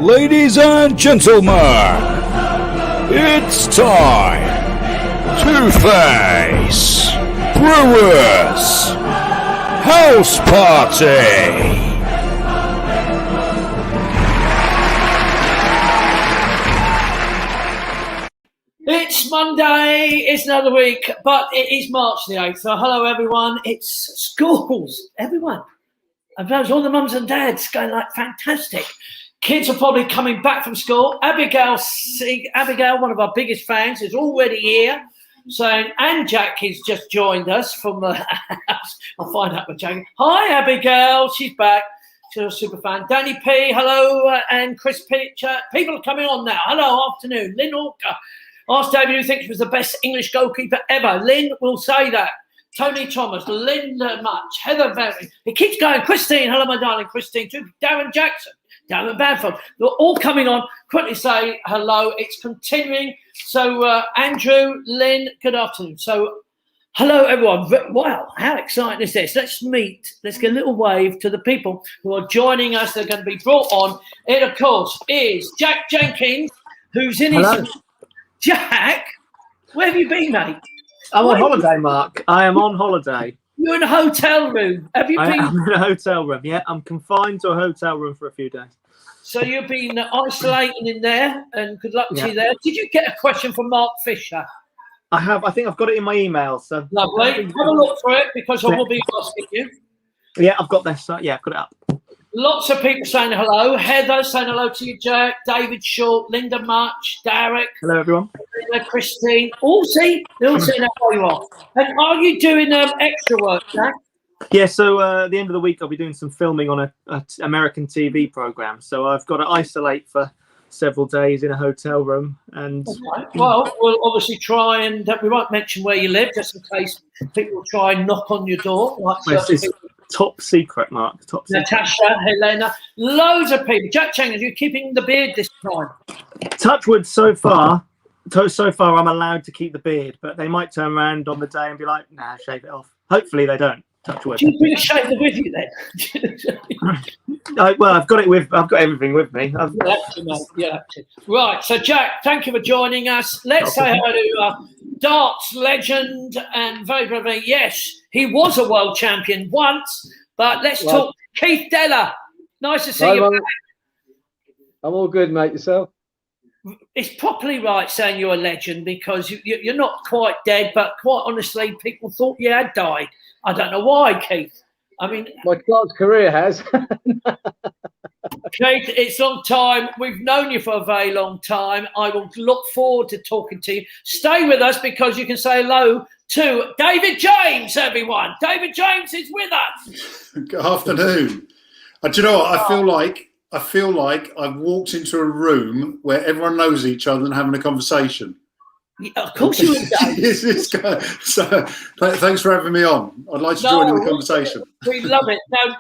Ladies and gentlemen, it's time to face Brewers House Party. It's Monday, it's another week, but it is March the 8th. So hello everyone, it's schools, everyone. I suppose all the mums and dads going like fantastic. Kids are probably coming back from school. Abigail, one of our biggest fans, is already here. Saying, and Jack has just joined us from the house. I'll find out with Jack. Hi Abigail, she's back. She's a super fan. Danny P, hello, and Chris Pitch. People are coming on now. Hello, afternoon. Lynn Hawker. Ask David who thinks he was the best English goalkeeper ever. Lynn will say that. Tony Thomas, Linda Much, Heather Berry. It keeps going. Christine, hello, my darling Christine. Too. Darren Jackson, Darren Bamford. They're all coming on. Quickly say hello. It's continuing. So, Andrew, Lynn, good afternoon. So, hello, everyone. Wow, how exciting is this? Let's meet. Let's get a little wave to the people who are joining us. They're going to be brought on. It, of course, is Jack Jenkins, who's in Hello. his... Jack, where have you been, mate? I'm on holiday, Mark. I am on holiday. You're in a hotel room. Have you been? I'm in a hotel room. Yeah, I'm confined to a hotel room for a few days. So you've been isolating in there, and good luck to you there. Did you get a question from Mark Fisher? I have. I think I've got it in my email. So Lovely. Have a look for it because I will be asking you. Yeah, I've got this. Yeah, I've got it up. Lots of people saying hello. Heather saying hello to you, Jack. David Short, Linda Much, Derek. Hello, everyone. Christine. All saying how you are. And are you doing extra work, Jack? Yeah, so at the end of the week, I'll be doing some filming on a American TV program. So I've got to isolate for several days in a hotel room. And okay. Well, we'll obviously try and we won't mention where you live just in case people will try and knock on your door. Like it's top secret, Mark. Top secret. Natasha, Helena, loads of people. Jack Chang, are you keeping the beard this time? Touchwood, so far, I'm allowed to keep the beard, but they might turn around on the day and be like, "Nah, shave it off." Hopefully, they don't. Touchwood. Do you bring a shaver with you then? I've got everything with me. Yeah. Right. So, Jack, thank you for joining us. Let's say hello to darts legend and very, yes, he was a world champion once. But let's talk Keith Deller. Nice to see you back. I'm all good, mate. Yourself? It's properly right saying you're a legend because you're not quite dead, but quite honestly, people thought you had died. I don't know why, Keith. I mean, my darts career has. Keith, it's a long time. We've known you for a very long time. I will look forward to talking to you. Stay with us because you can say hello to David James, everyone. David James is with us. Good afternoon. Do you know what? I feel like I've walked into a room where everyone knows each other and having a conversation. Yeah, of course you would, Dave. So, thanks for having me on. I'd like to join in the conversation. We love it. Now,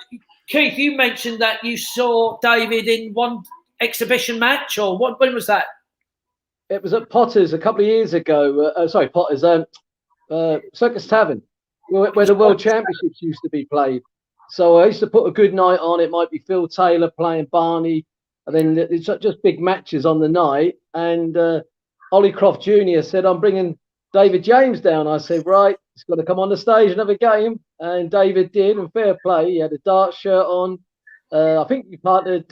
Keith, you mentioned that you saw David in one exhibition match, or when was that? It was at Potter's a couple of years ago. Potter's, Circus Tavern, where the World Championships used to be played. So I used to put a good night on. It might be Phil Taylor playing Barney, and then it's just big matches on the night. And Ollie Croft Jr. said, "I'm bringing David James down." I said, "Right, he's got to come on the stage and have a game." And David did, and fair play. He had a dart shirt on. I think you partnered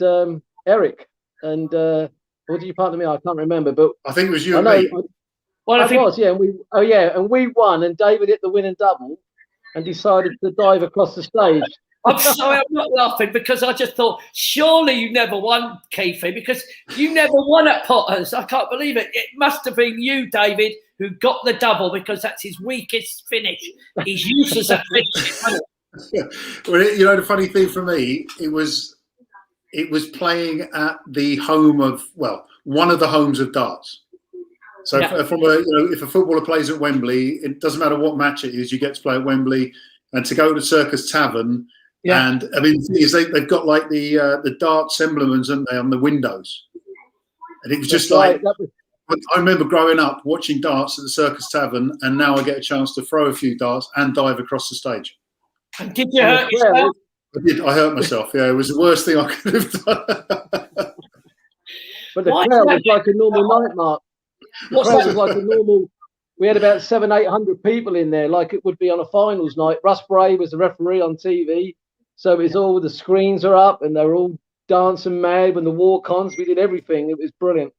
Eric, and or did you partner me? I can't remember, but I think it was you and me. Well, I was, yeah. And we won, and David hit the winning double, and decided to dive across the stage. I'm sorry, I'm not laughing because I just thought, surely you never won, Keithy, because you never won at Potter's. I can't believe it. It must have been you, David, who got the double because that's his weakest finish. He's useless at finishing. Well, you know, the funny thing for me, it was playing at the home of, one of the homes of darts. So if a footballer plays at Wembley, it doesn't matter what match it is, you get to play at Wembley, and to go to Circus Tavern. Yeah. And I mean, the thing is, they've got like the darts emblems, haven't they, on the windows? And it was just I remember growing up watching darts at the Circus Tavern, and now I get a chance to throw a few darts and dive across the stage. And did you hurt yourself? I did. I hurt myself. Yeah, it was the worst thing I could have done. But the Why crowd is was that- like a normal night, Mark. The What's crowd that? was like a normal. We had about 700-800 people in there, like it would be on a finals night. Russ Bray was the referee on TV, so it's all the screens are up and they're all dancing mad when the walk-ons. We did everything. It was brilliant.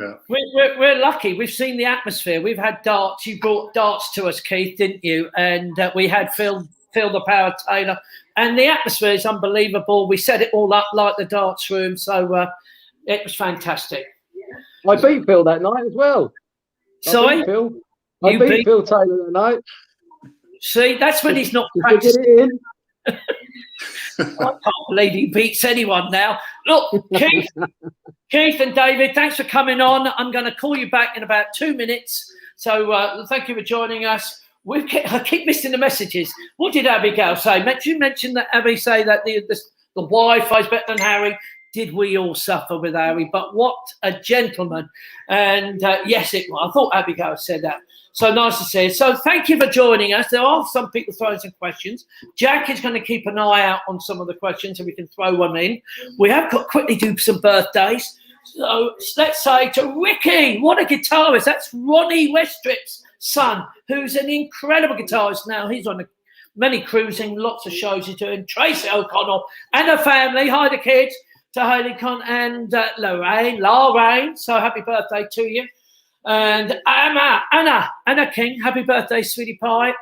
Yeah. We're lucky. We've seen the atmosphere. We've had darts. You brought darts to us, Keith, didn't you? And we had Phil the Power Taylor, and the atmosphere is unbelievable. We set it all up like the darts room, so it was fantastic. I beat Phil that night as well. Sorry? I beat Phil Taylor that night. See, that's when he's not Did you practicing. get it in? I can't believe he beats anyone now. Look, Keith and David, thanks for coming on. I'm going to call you back in about 2 minutes. So thank you for joining us. I keep missing the messages. What did Abigail say? You mentioned that Abby say that the Wi-Fi is better than Harry. Did we all suffer with Harry? But what a gentleman. And yes, it was. I thought Abigail said that. So nice to see you. So thank you for joining us. There are some people throwing some questions. Jack is going to keep an eye out on some of the questions so we can throw one in. We have got to quickly do some birthdays. So let's say to Ricky, what a guitarist. That's Ronnie Westrip's son, who's an incredible guitarist now. He's on many cruising, lots of shows he's doing. Tracy O'Connell and her family. Hi, the kids. To Hayley Con and Lorraine. So happy birthday to you. And Anna King, happy birthday, sweetie pie.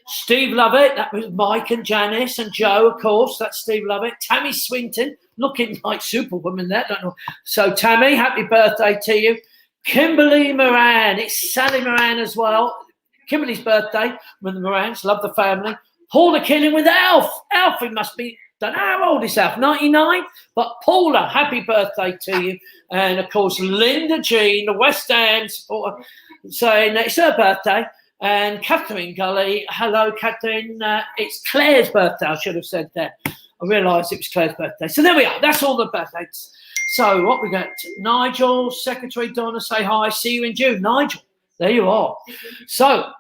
Steve Lovett, that was Mike and Janice and Joe, of course. That's Steve Lovett. Tammy Swinton, looking like Superwoman there. Don't know. So Tammy, happy birthday to you. Kimberly Moran, it's Sally Moran as well. Kimberly's birthday with the Morans, love the family. Paula Killing with Alf. Alf, he must be, don't know how old is Alf, 99? But Paula, happy birthday to you. And of course, Linda Jean, the West Ham supporter, saying it's her birthday. And Catherine Gully, hello, Catherine. It's Claire's birthday, I should have said that. I realised it was Claire's birthday. So there we are. That's all the birthdays. So what we got? Nigel, Secretary Donna, say hi. See you in June. Nigel, there you are. So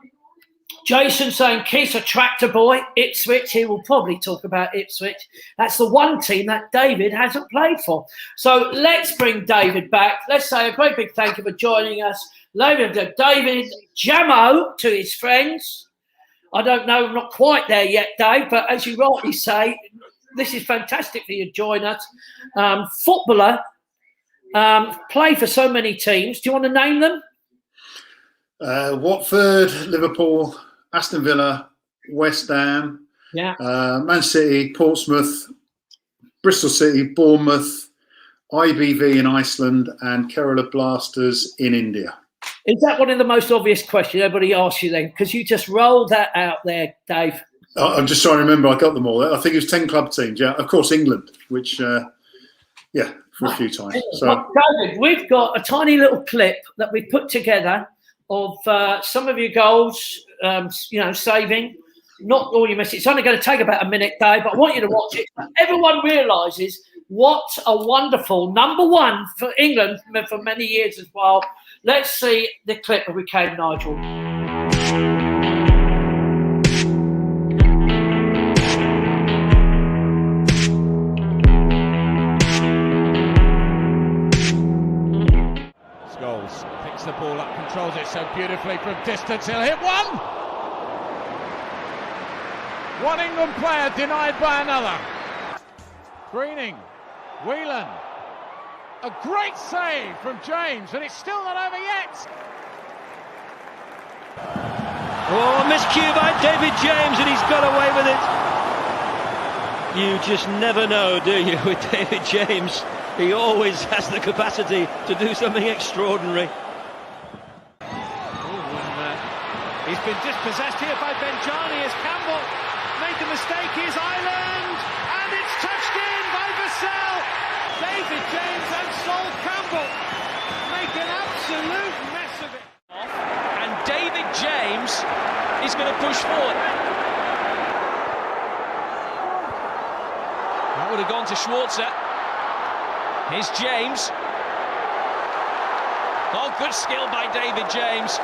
Jason saying Keith's a tractor boy. Ipswich, he will probably talk about Ipswich. That's the one team that David hasn't played for. So let's bring David back. Let's say a great big thank you for joining us. David Jamo to his friends. I don't know, I'm not quite there yet, Dave, but as you rightly say, this is fantastic for you to join us. Footballer, play for so many teams. Do you want to name them? Watford, Liverpool, Aston Villa, West Ham, Man City, Portsmouth, Bristol City, Bournemouth, IBV in Iceland, and Kerala Blasters in India. Is that one of the most obvious questions everybody asks you then? Because you just rolled that out there, Dave. I'm just trying to remember. I got them all. I think it was 10 club teams. Yeah, of course, England, which, for a few times. So, David, we've got a tiny little clip that we put together of some of your goals, saving. Not all your mistakes. It's only going to take about a minute, Dave, but I want you to watch it. Everyone realises what a wonderful number one for England for many years as well. Let's see the clip of Came Nigel. Scholes picks the ball up, controls it so beautifully from distance. He'll hit one. One England player denied by another. Greening, Whelan. A great save from James, and it's still not over yet. Oh, miscue by David James, and he's got away with it. You just never know, do you, with David James? He always has the capacity to do something extraordinary. He's been dispossessed here by Benjani as Campbell made the mistake. Here's Ireland, and it's touched in by Vassell. David James and Sol Campbell make an absolute mess of it. And David James is going to push forward. That would have gone to Schwarzer. Here's James. Oh, good skill by David James.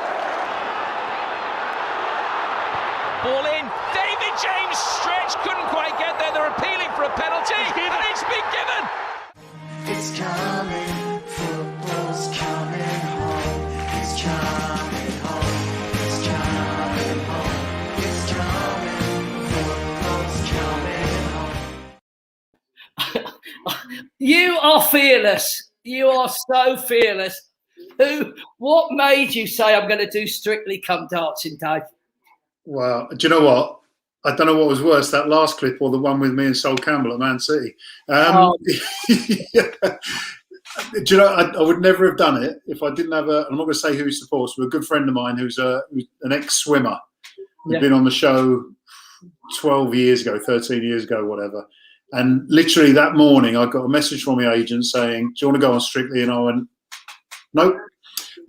Ball in. David James stretched, couldn't quite get there. They're appealing for a penalty, and it's been given. It's coming are fearless. You are so fearless. What made you say I'm going to do Strictly Come Dancing, Dave? Well, do you know what? I don't know what was worse, that last clip or the one with me and Sol Campbell at Man City. Yeah. Do you know, I would never have done it if I didn't have I'm not going to say who he supports, but a good friend of mine who's an ex-swimmer. He'd been on the show 12 years ago, 13 years ago, whatever. And literally that morning, I got a message from my agent saying, do you want to go on Strictly? And I went, nope.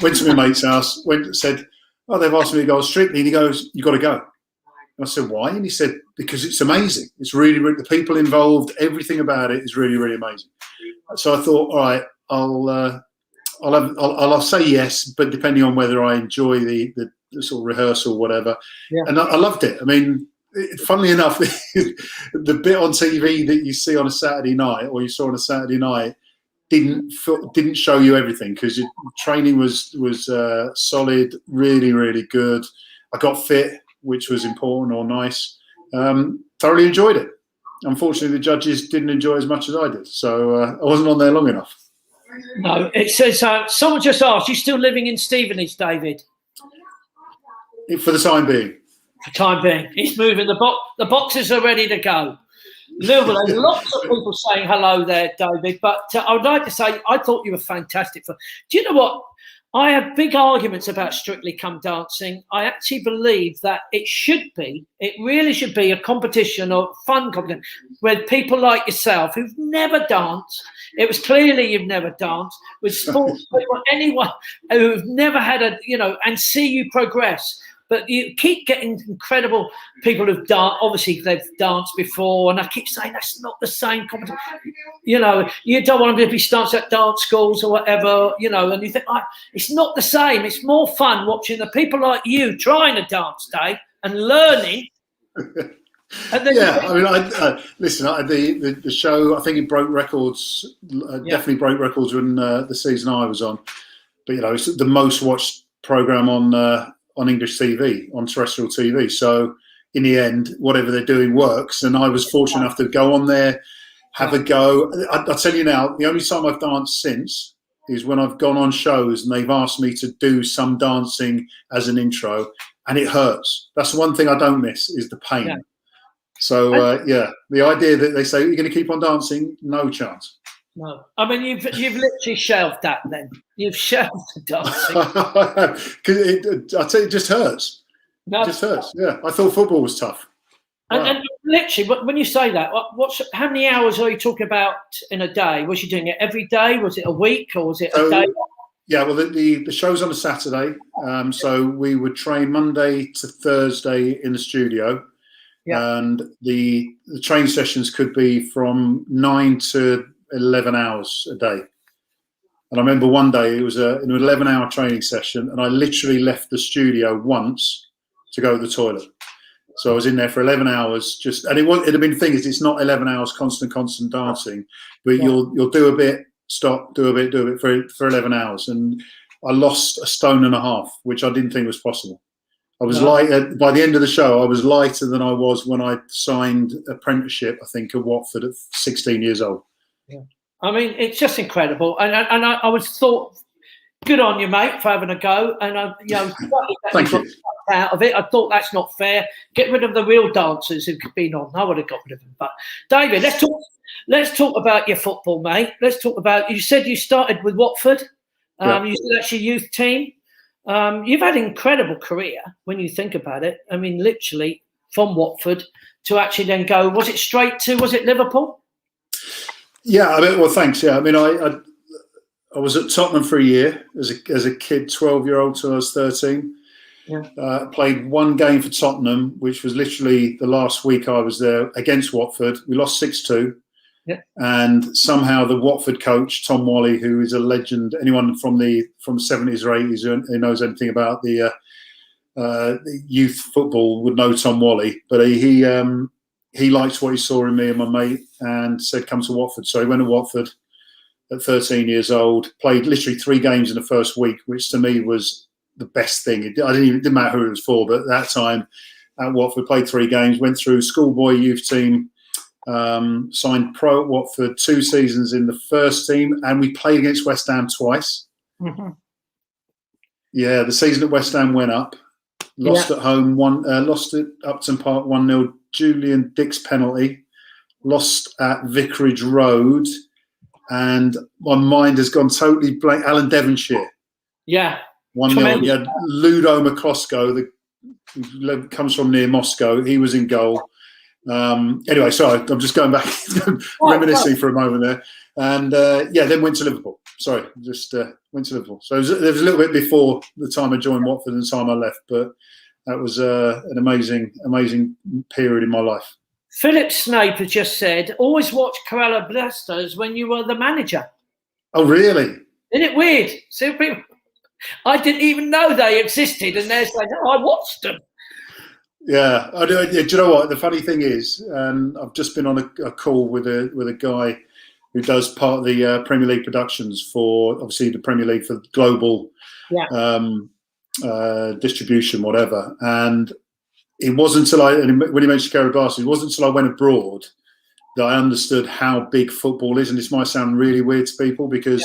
Went to my mate's house, said, oh, they've asked me to go on Strictly. And he goes, you got to go. And I said, why? And he said, because it's amazing. It's really, really, the people involved, everything about it is really, really amazing. So I thought, all right, I'll say yes, but depending on whether I enjoy the sort of rehearsal, whatever. Yeah. And I loved it. I mean, funnily enough, the bit on TV that you see on a Saturday night, or you saw on a Saturday night, didn't show you everything, because your training was solid, really, really good. I got fit, which was important or nice. Thoroughly enjoyed it. Unfortunately, the judges didn't enjoy as much as I did, so I wasn't on there long enough. No, it says someone just asked, you still living in Stevenage, David? For the time being. For the time being. He's moving. The boxes are ready to go. Liverpool, there's lots of people saying hello there, David, but I would like to say I thought you were fantastic. Do you know what? I have big arguments about Strictly Come Dancing. I actually believe that it really should be a competition, or fun competition, with people like yourself who've never danced. It was clearly you've never danced, with sports people, anyone who've never had and see you progress. But you keep getting incredible people who've danced. Obviously, they've danced before, and I keep saying that's not the same competition. You don't want them to be starting at dance schools or whatever. And you think it's not the same. It's more fun watching the people like you trying to dance, Dave, and learning. And then listen. The show, I think it broke records. Definitely broke records when the season I was on. But it's the most watched program on English TV, on terrestrial TV. So in the end, whatever they're doing works. And I was fortunate enough to go on there, have a go. I'll tell you now, the only time I've danced since is when I've gone on shows and they've asked me to do some dancing as an intro, and it hurts. That's the one thing I don't miss, is the pain. Yeah. So, the idea that they say, you're going to keep on dancing, no chance. No, I mean you've literally shelved that. Then you've shelved the dancing. I tell you, it just hurts. No. It just hurts. Yeah, I thought football was tough. And literally, when you say that, how many hours are you talking about in a day? Was you doing it every day? Was it a week, or was it a day? Yeah, well, the show's on a Saturday, so we would train Monday to Thursday in the studio, and the training sessions could be from 9 to 11 hours a day. And I remember one day it was an 11-hour training session, and I literally left the studio once to go to the toilet. So I was in there for 11 hours and it'd have been the thing is, it's not 11 hours constant dancing, but you'll do a bit, stop, do a bit for 11 hours. And I lost 1.5 stone, which I didn't think was possible. I was light by the end of the show. I was lighter than I was when I signed apprenticeship, I think, at Watford at 16 years old. Yeah. I mean, it's just incredible, and I was thought, good on you, mate, for having a go, and thank you. Out of it, I thought that's not fair. Get rid of the real dancers who've been on. I would have got rid of them. But David, let's talk about your football, mate. Let's talk about. You said you started with Watford. You said that's your youth team. You've had an incredible career when you think about it. I mean, literally from Watford to actually then go. Was it Liverpool? Yeah, I mean, well, thanks. Yeah, I mean, I was at Tottenham for a year as a kid, 12-year-old till I was 13. Yeah. Played one game for Tottenham, which was literally the last week I was there, against Watford. We lost 6-2. Yeah. And somehow the Watford coach, Tom Wally, who is a legend, anyone from the 70s or 80s who knows anything about the youth football would know Tom Wally. But he liked what he saw in me and my mate and said, come to Watford. So he went to Watford at 13 years old, played literally 3 games in the first week, which to me was the best thing. It didn't matter who it was for, but at that time at Watford, played 3 games, went through schoolboy youth team, Signed pro at Watford, 2 seasons in the first team, and we played against West Ham twice. Mm-hmm. Yeah, the season at West Ham went up. Lost at home, lost at Upton Park 1-0. Julian Dick's penalty. Lost at Vicarage Road, and my mind has gone totally blank. Alan Devonshire. Yeah. 1-0. You had Ludo McCloskey, who comes from near Moscow. He was in goal. Anyway, sorry, I'm just going back, reminiscing for a moment there. And then went to Liverpool. Sorry, just went to Liverpool. So there was a little bit before the time I joined Watford and the time I left, but that was an amazing period in my life. Philip Snape has just said, always watch Corella Blasters when you were the manager. Oh, really? Isn't it weird? See, people, I didn't even know they existed, and they're saying, "Oh, I watched them." Yeah, I do. Do you know what? The funny thing is, I've just been on a call with a guy who does part of the Premier League productions for, obviously, the Premier League for global distribution, whatever. And it wasn't until when he mentioned Gary Barson, it wasn't until I went abroad that I understood how big football is. And this might sound really weird to people because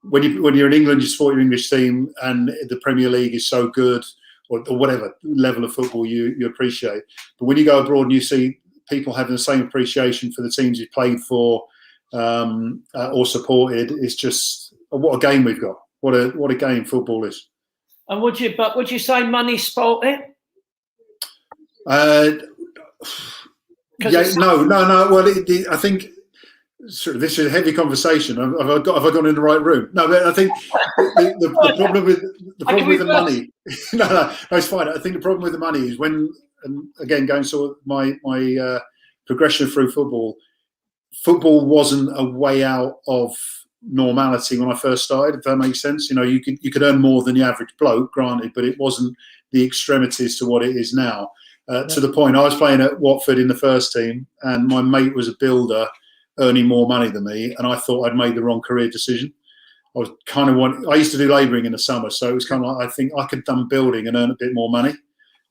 when you're in England, you support your English team, and the Premier League is so good, or whatever level of football you appreciate. But when you go abroad and you see people having the same appreciation for the teams you played for or supported, it's just what a game we've got. What a game football is. And would you say money spoilt it? No. Well, I think this is a heavy conversation. Have I gone in the right room? No, but I think the problem with the money. No, it's fine. I think the problem with the money is when, and again, going sort of my progression through football. Football wasn't a way out of normality when I first started. If that makes sense, you could earn more than the average bloke, granted, but it wasn't the extremities to what it is now. To the point, I was playing at Watford in the first team, and my mate was a builder, earning more money than me, and I thought I'd made the wrong career decision. I used to do labouring in the summer, so it was kind of like I think I could have done building and earn a bit more money,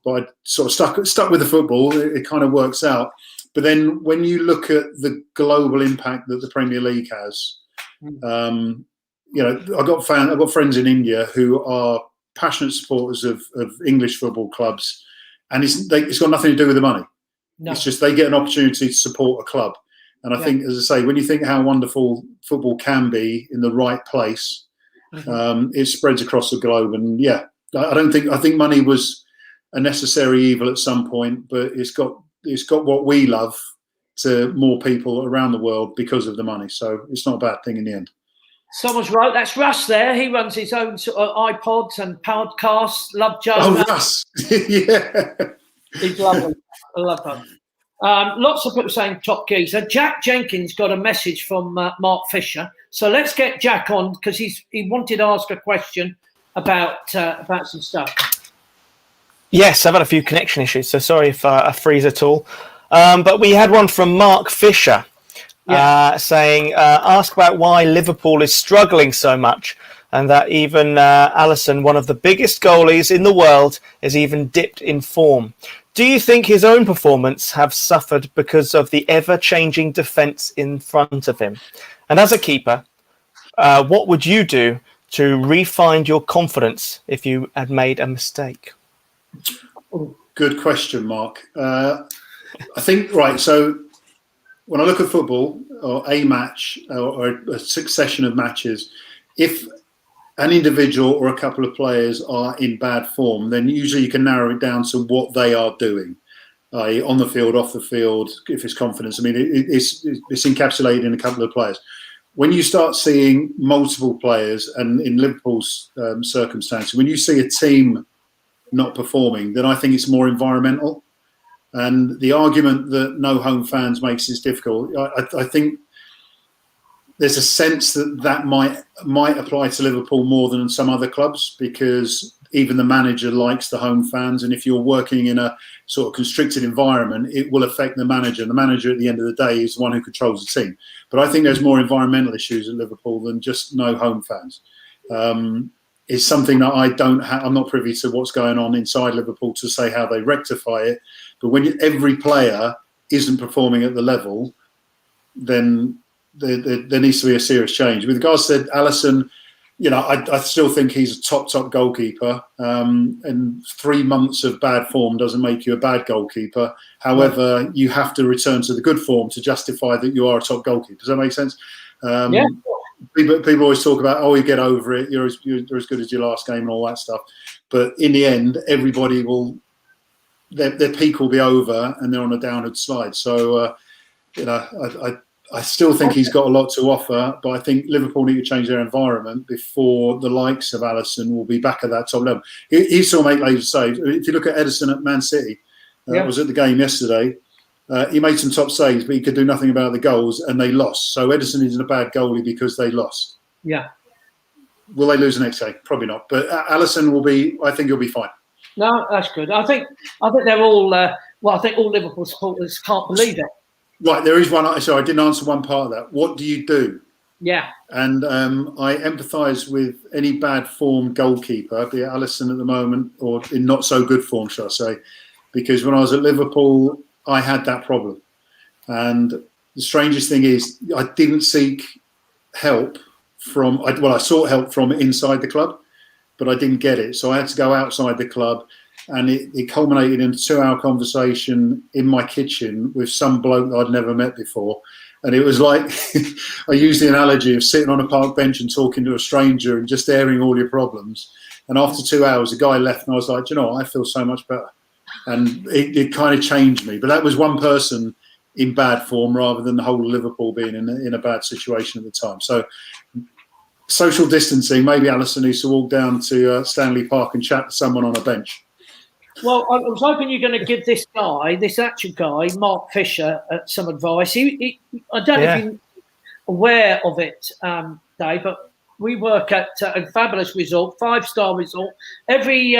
but I sort of stuck with the football. It kind of works out. But then when you look at the global impact that the Premier League has, I've got friends in India who are passionate supporters of English football clubs, and it's got nothing to do with the money. No. It's just they get an opportunity to support a club. And I think, as I say, when you think how wonderful football can be in the right place, it spreads across the globe. And I think money was a necessary evil at some point, but it's got what we love to more people around the world because of the money. So it's not a bad thing in the end. Someone's right. That's Russ there. He runs his own sort of iPods and podcasts. Love Joe. Oh, Russ. Yeah. He's lovely. I love that. Lots of people saying top geezer. Jack Jenkins got a message from Mark Fisher. So let's get Jack on because he wanted to ask a question about some stuff. Yes, I've had a few connection issues, so sorry if I freeze at all. But we had one from Mark Fisher saying, ask about why Liverpool is struggling so much and that even Alisson, one of the biggest goalies in the world, has even dipped in form. Do you think his own performance have suffered because of the ever-changing defence in front of him? And as a keeper, what would you do to re-find your confidence if you had made a mistake? Good question, Mark. I think, right, so when I look at football or a match or a succession of matches, if an individual or a couple of players are in bad form, then usually you can narrow it down to what they are doing, on the field, off the field, if it's confidence. I mean, it's encapsulated in a couple of players. When you start seeing multiple players, and in Liverpool's circumstance, when you see a team not performing, then I think it's more environmental. And the argument that no home fans makes is difficult. I think there's a sense that might apply to Liverpool more than some other clubs because even the manager likes the home fans. And if you're working in a sort of constricted environment, it will affect the manager. And the manager at the end of the day is the one who controls the team. But I think there's more environmental issues at Liverpool than just no home fans. It's something that I'm not privy to what's going on inside Liverpool to say how they rectify it. But when every player isn't performing at the level, then there needs to be a serious change. With regards to Alisson, I still think he's a top goalkeeper. And 3 months of bad form doesn't make you a bad goalkeeper. However, you have to return to the good form to justify that you are a top goalkeeper. Does that make sense? Yeah. People always talk about, you get over it. You're as good as your last game and all that stuff. But in the end, everybody will. Their peak will be over, and they're on a downward slide. So, I still think he's got a lot to offer, but I think Liverpool need to change their environment before the likes of Alisson will be back at that top level. He still make later saves. If you look at Edison at Man City, I was at the game yesterday. He made some top saves, but he could do nothing about the goals, and they lost. So Edison isn't a bad goalie because they lost. Yeah. Will they lose the next game? Probably not. But Alisson will be. I think he'll be fine. No, that's good. I think they're all. I think all Liverpool supporters can't believe it. Right, there is one. So I didn't answer one part of that. What do you do? Yeah. And I empathise with any bad form goalkeeper, be it Alisson at the moment or in not so good form, shall I say? Because when I was at Liverpool, I had that problem. And the strangest thing is, I didn't seek help from. I sought help from inside the club, but I didn't get it. So I had to go outside the club. And it culminated in a 2-hour conversation in my kitchen with some bloke that I'd never met before. And it was like, I used the analogy of sitting on a park bench and talking to a stranger and just airing all your problems. And after 2 hours, the guy left and I was like, I feel so much better. And it kind of changed me. But that was one person in bad form rather than the whole of Liverpool being in a bad situation at the time. So social distancing, maybe Alisson needs to walk down to Stanley Park and chat to someone on a bench. Well, I was hoping you're going to give this actual guy, Mark Fisher, some advice. I don't know if you're aware of it, Dave, but we work at a fabulous resort, 5-star resort. Every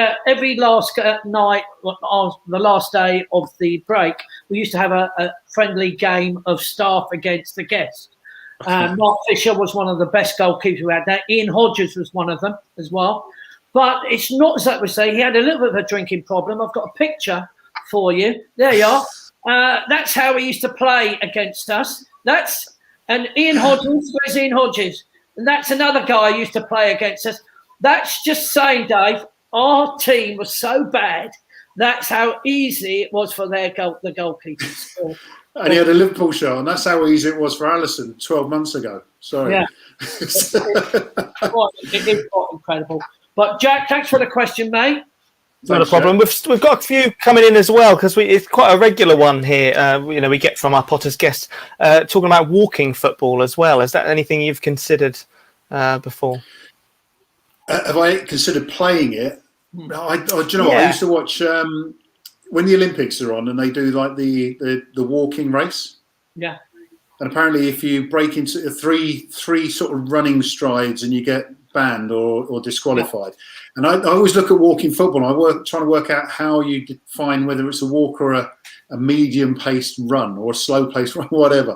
last night, the last day of the break, we used to have a friendly game of staff against the guests. Mark Fisher was one of the best goalkeepers we had there. Ian Hodges was one of them as well. But it's not as that we say. He had a little bit of a drinking problem. I've got a picture for you. There you are. That's how he used to play against us. And Ian Hodges. Where's Ian Hodges? And that's another guy who used to play against us. That's just saying, Dave, our team was so bad. That's how easy it was for the goalkeepers. And he had a Liverpool shirt, and that's how easy it was for Alisson 12 months ago. Sorry. Yeah. It is quite incredible. But Jack, thanks for the question, mate. Not a problem. We've got a few coming in as well because it's quite a regular one here. We get from our Potter's guests talking about walking football as well. Is that anything you've considered before? Have I considered playing it? I used to watch when the Olympics are on and they do like the walking race. Yeah. And apparently, if you break into three sort of running strides and you get banned or disqualified. And I always look at walking football. Trying to work out how you define whether it's a walk or a medium-paced run or a slow-paced run, whatever.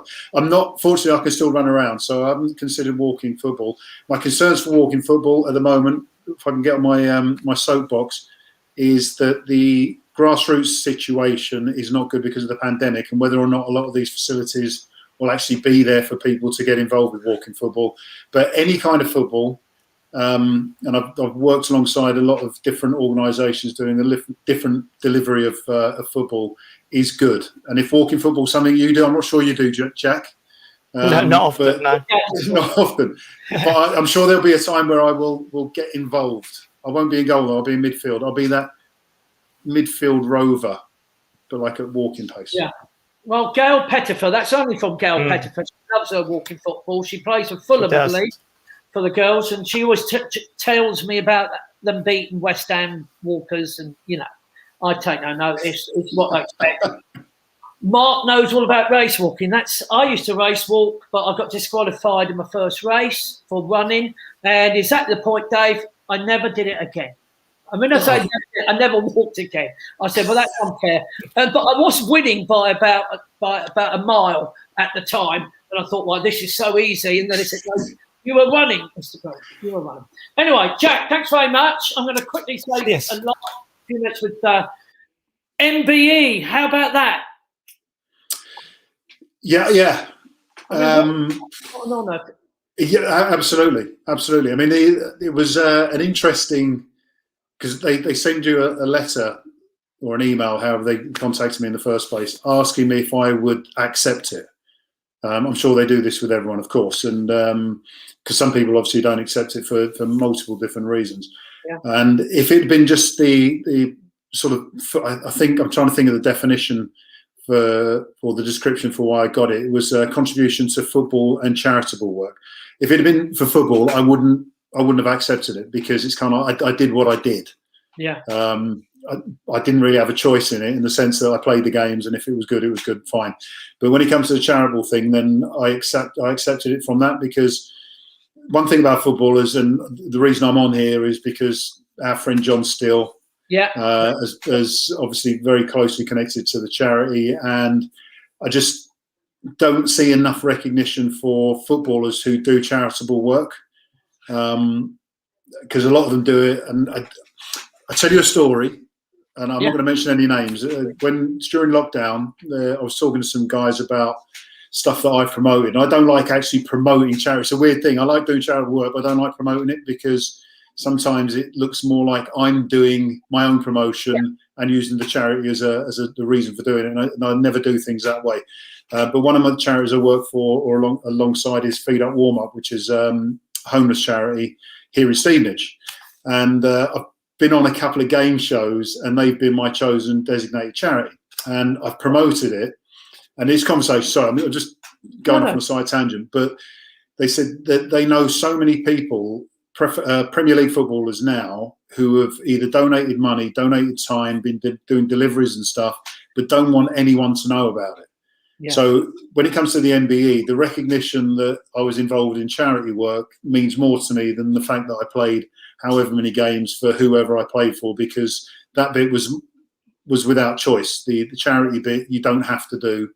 Fortunately, I can still run around, so I haven't considered walking football. My concerns for walking football at the moment, if I can get on my soapbox, is that the grassroots situation is not good because of the pandemic and whether or not a lot of these facilities will actually be there for people to get involved with walking football. But any kind of football, and I've worked alongside a lot of different organisations doing the different delivery of football is good. And if walking football is something you do, I'm not sure you do, Jack. No, not often. No, not often. But I'm sure there'll be a time where I will get involved. I won't be in goal, I'll be in midfield. I'll be that midfield rover, but like at walking pace. Yeah. Well, Gail Pettifer, that's only from Gail Pettifer. She loves her walking football. She plays for Fulham, I believe, for the girls, and she always tells me about them beating West Ham walkers, and I take no notice. It's what I expect. Mark knows all about race walking. I used to race walk, but I got disqualified in my first race for running, and it's at the point, Dave, I never did it again. I mean, I never walked again. I said, well, that's unfair. But I was winning by about a mile at the time. And I thought, well, this is so easy. And then they said, no, you were running, Mr. Bell. You were running. Anyway, Jack, thanks very much. I'm going to quickly say a last few minutes with MBE. How about that? Yeah. What an honour. Yeah, absolutely. I mean, it was an interesting, because they send you a letter or an email, however they contacted me in the first place, asking me if I would accept it. I'm sure they do this with everyone, of course, and because some people obviously don't accept it for multiple different reasons. Yeah. And if it had been just the sort of, I think I'm trying to think of the definition or the description for why I got it. It was a contribution to football and charitable work. If it had been for football, I wouldn't have accepted it, because it's kind of I did what I did. Yeah. I didn't really have a choice in it, in the sense that I played the games, and if it was good, fine. But when it comes to the charitable thing, then I accepted it from that, because one thing about footballers, and the reason I'm on here is because our friend John Still, is obviously very closely connected to the charity, and I just don't see enough recognition for footballers who do charitable work, because a lot of them do it. And I tell you a story, and I'm not going to mention any names. When during lockdown, I was talking to some guys about stuff that I've promoted. And I don't like actually promoting charity. It's a weird thing. I like doing charitable work, but I don't like promoting it, because sometimes it looks more like I'm doing my own promotion and using the charity as the reason for doing it. And I never do things that way. But one of my charities I work for, or alongside, is Feed Up Warm Up, which is a homeless charity here in Stevenage. And I've been on a couple of game shows, and they've been my chosen designated charity. And I've promoted it. And this conversation, sorry, I'm just going off on a side tangent, but they said that they know so many people, Premier League footballers now, who have either donated money, donated time, been doing deliveries and stuff, but don't want anyone to know about it. Yeah. So when it comes to the MBE, the recognition that I was involved in charity work means more to me than the fact that I played however many games for whoever I played for, because that bit was without choice. The charity bit you don't have to do,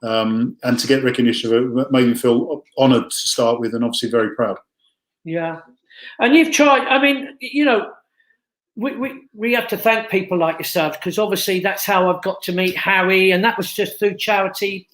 and to get recognition of it made me feel honoured to start with, and obviously very proud. Yeah, and you've tried. I mean, you know, we have to thank people like yourself, because obviously that's how I've got to meet Harry, and that was just through charity.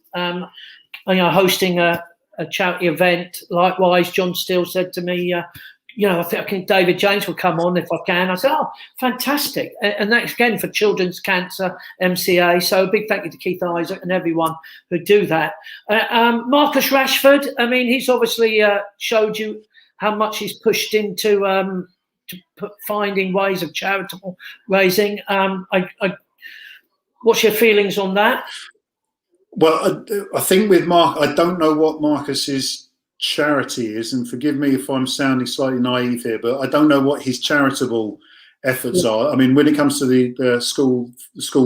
Hosting a charity event. Likewise, John Steele said to me, I think David James will come on if I can. I said, oh, fantastic. And that's again for Children's Cancer, MCA. So a big thank you to Keith Isaac and everyone who do that. Marcus Rashford, I mean, he's obviously showed you how much he's pushed into finding ways of charitable raising. What's your feelings on that? Well, I think with Mark, I don't know what Marcus's charity is, and forgive me if I'm sounding slightly naive here, but I don't know what his charitable efforts are. I mean, when it comes to the school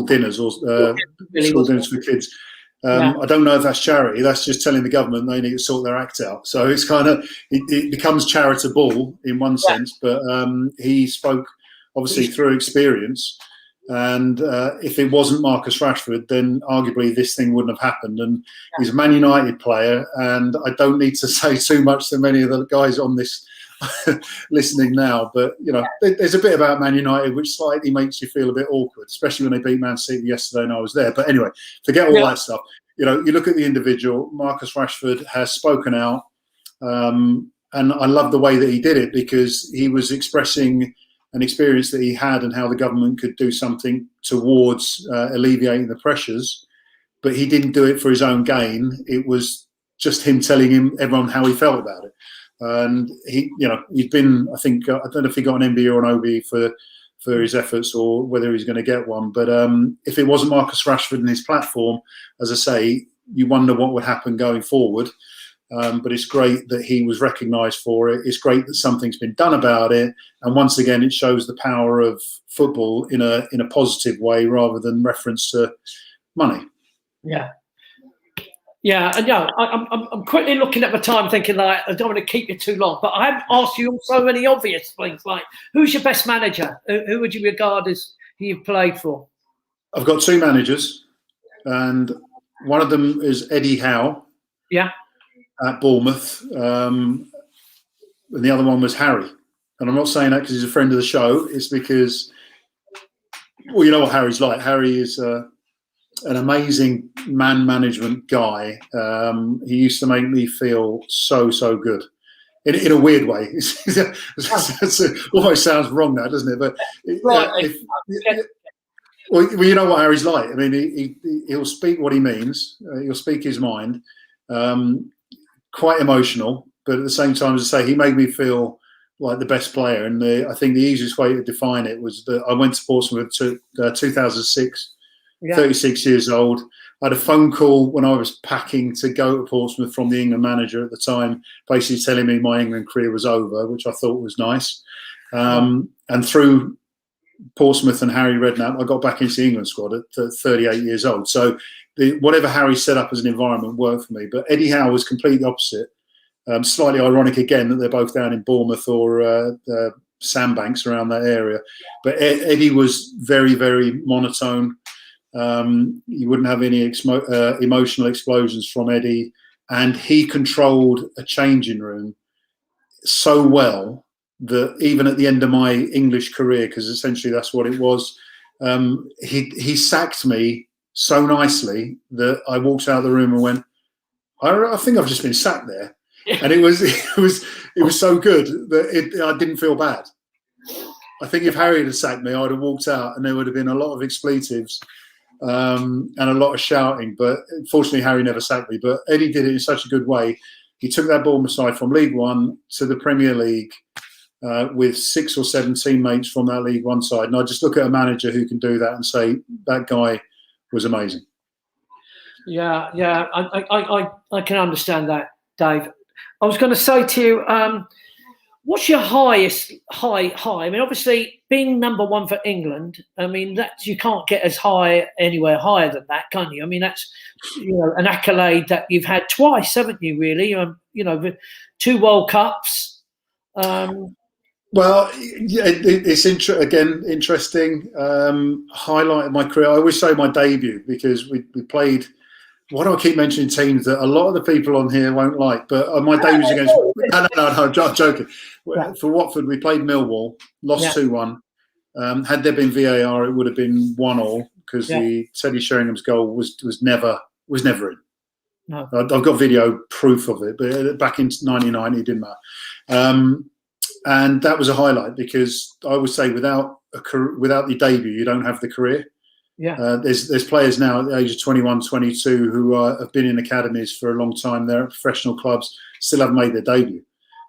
dinners or school dinners for kids, I don't know if that's charity. That's just telling the government they need to sort their act out. So it's kind of it becomes charitable in one sense, but he spoke obviously through experience. And if it wasn't Marcus Rashford, then arguably this thing wouldn't have happened. And he's a Man United player, and I don't need to say too much to many of the guys on this listening now. But, you know, there's a bit about Man United which slightly makes you feel a bit awkward, especially when they beat Man City yesterday and I was there. But anyway, forget all that stuff. You know, you look at the individual. Marcus Rashford has spoken out, and I love the way that he did it, because he was expressing an experience that he had and how the government could do something towards alleviating the pressures, but he didn't do it for his own gain. It was just him telling everyone how he felt about it. And he'd been, I think, I don't know if he got an MBE or an OBE for his efforts, or whether he's going to get one. But if it wasn't Marcus Rashford and his platform, as I say, you wonder what would happen going forward. But it's great that he was recognised for it. It's great that something's been done about it, and once again, it shows the power of football in a positive way rather than reference to money. Yeah, and I'm quickly looking at the time, thinking like I don't want to keep you too long, but I haven't asked you so many obvious things like who's your best manager? Who would you regard as who you've played for? I've got two managers, and one of them is Eddie Howe. Yeah. At Bournemouth, and the other one was Harry. And I'm not saying that because he's a friend of the show. It's because, well, you know what Harry's like. Harry is an amazing man management guy. He used to make me feel so good. In a weird way. It almost sounds wrong now, doesn't it? But well, you know what Harry's like. I mean, he'll speak what he means. He'll speak his mind. Quite emotional, but at the same time, as I say, he made me feel like the best player. And I think the easiest way to define it was that I went to Portsmouth to 2006, 36 years old. I had a phone call when I was packing to go to Portsmouth from the England manager at the time, basically telling me my England career was over, which I thought was nice. And through Portsmouth and Harry Redknapp, I got back into the England squad at 38 years old. So whatever Harry set up as an environment worked for me. But Eddie Howe was completely opposite. Slightly ironic again that they're both down in Bournemouth or Sandbanks around that area. But Eddie was very, very monotone. You wouldn't have any emotional explosions from Eddie, and he controlled a changing room so well that even at the end of my English career, because essentially that's what it was, he sacked me so nicely that I walked out of the room and went, I think I've just been sacked there. And it was so good that I didn't feel bad. I think if Harry had sacked me, I'd have walked out and there would have been a lot of expletives and a lot of shouting. But fortunately, Harry never sacked me. But Eddie did it in such a good way. He took that Bournemouth side from League One to the Premier League with 6 or 7 teammates from that League One side. And I just look at a manager who can do that and say, that guy was amazing. Yeah, I can understand that, Dave. I was going to say to you, what's your highest high? I mean, obviously, being number 1 for England, I mean, that you can't get as high anywhere higher than that, can you? I mean, that's an accolade that you've had twice, haven't you? Really, 2 World Cups. Well, yeah, it's interesting. Highlight of my career. I always say my debut because we played. Why do I keep mentioning teams that a lot of the people on here won't like? But my debut was against. No, I'm joking. For Watford, we played Millwall, lost 2-1. Had there been VAR, it would have been 1-1 because the Teddy Sheringham's goal was never in. No. I've got video proof of it, but back in '99, it didn't matter. And that was a highlight because I would say without the debut, you don't have the career. Yeah. There's players now at the age of 21, 22 who have been in academies for a long time. They're at professional clubs, still haven't made their debut. And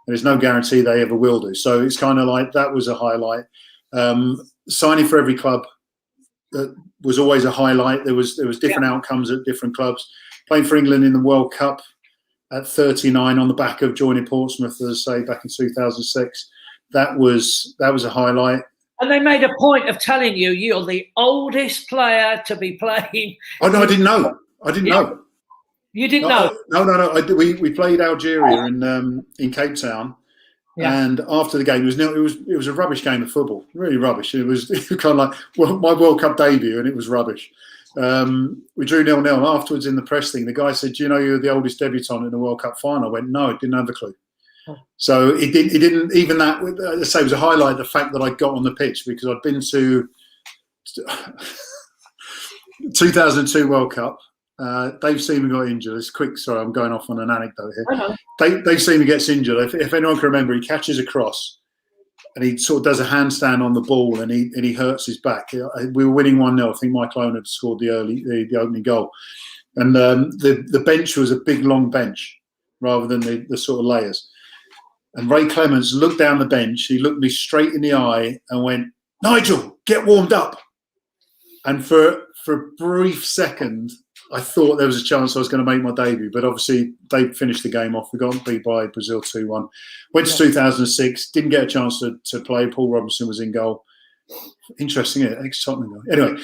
there's no guarantee they ever will do. So it's kind of like that was a highlight. Signing for every club was always a highlight. There was different outcomes at different clubs. Playing for England in the World Cup at 39 on the back of joining Portsmouth, as I say, back in 2006. That was a highlight. And they made a point of telling you you're the oldest player to be playing. Oh no, I didn't know. Know. You didn't know? No. We played Algeria in Cape Town, and after the game, it was a rubbish game of football. Really rubbish. It was kind of like my World Cup debut, and it was rubbish. We drew 0-0. Afterwards, in the press thing, the guy said, "Do you know you're the oldest debutant in the World Cup final?" I went, "No, I didn't have a clue." So he didn't even that. Let's say it was a highlight the fact that I got on the pitch because I'd been to 2002 World Cup. Dave Seaman got injured. It's quick. Sorry, I'm going off on an anecdote here. Dave Seaman gets injured. If anyone can remember, he catches a cross and he sort of does a handstand on the ball and he hurts his back. We were winning 1-0. I think Michael Owen had scored the opening goal, and the bench was a big long bench rather than the sort of layers. And Ray Clements looked down the bench. He looked me straight in the eye and went, "Nigel, get warmed up." And for a brief second, I thought there was a chance I was going to make my debut. But obviously, they finished the game off. We got beat by Brazil 2-1. Went to 2006. Didn't get a chance to play. Paul Robinson was in goal. Interesting, ex-Tottenham goal. Anyway,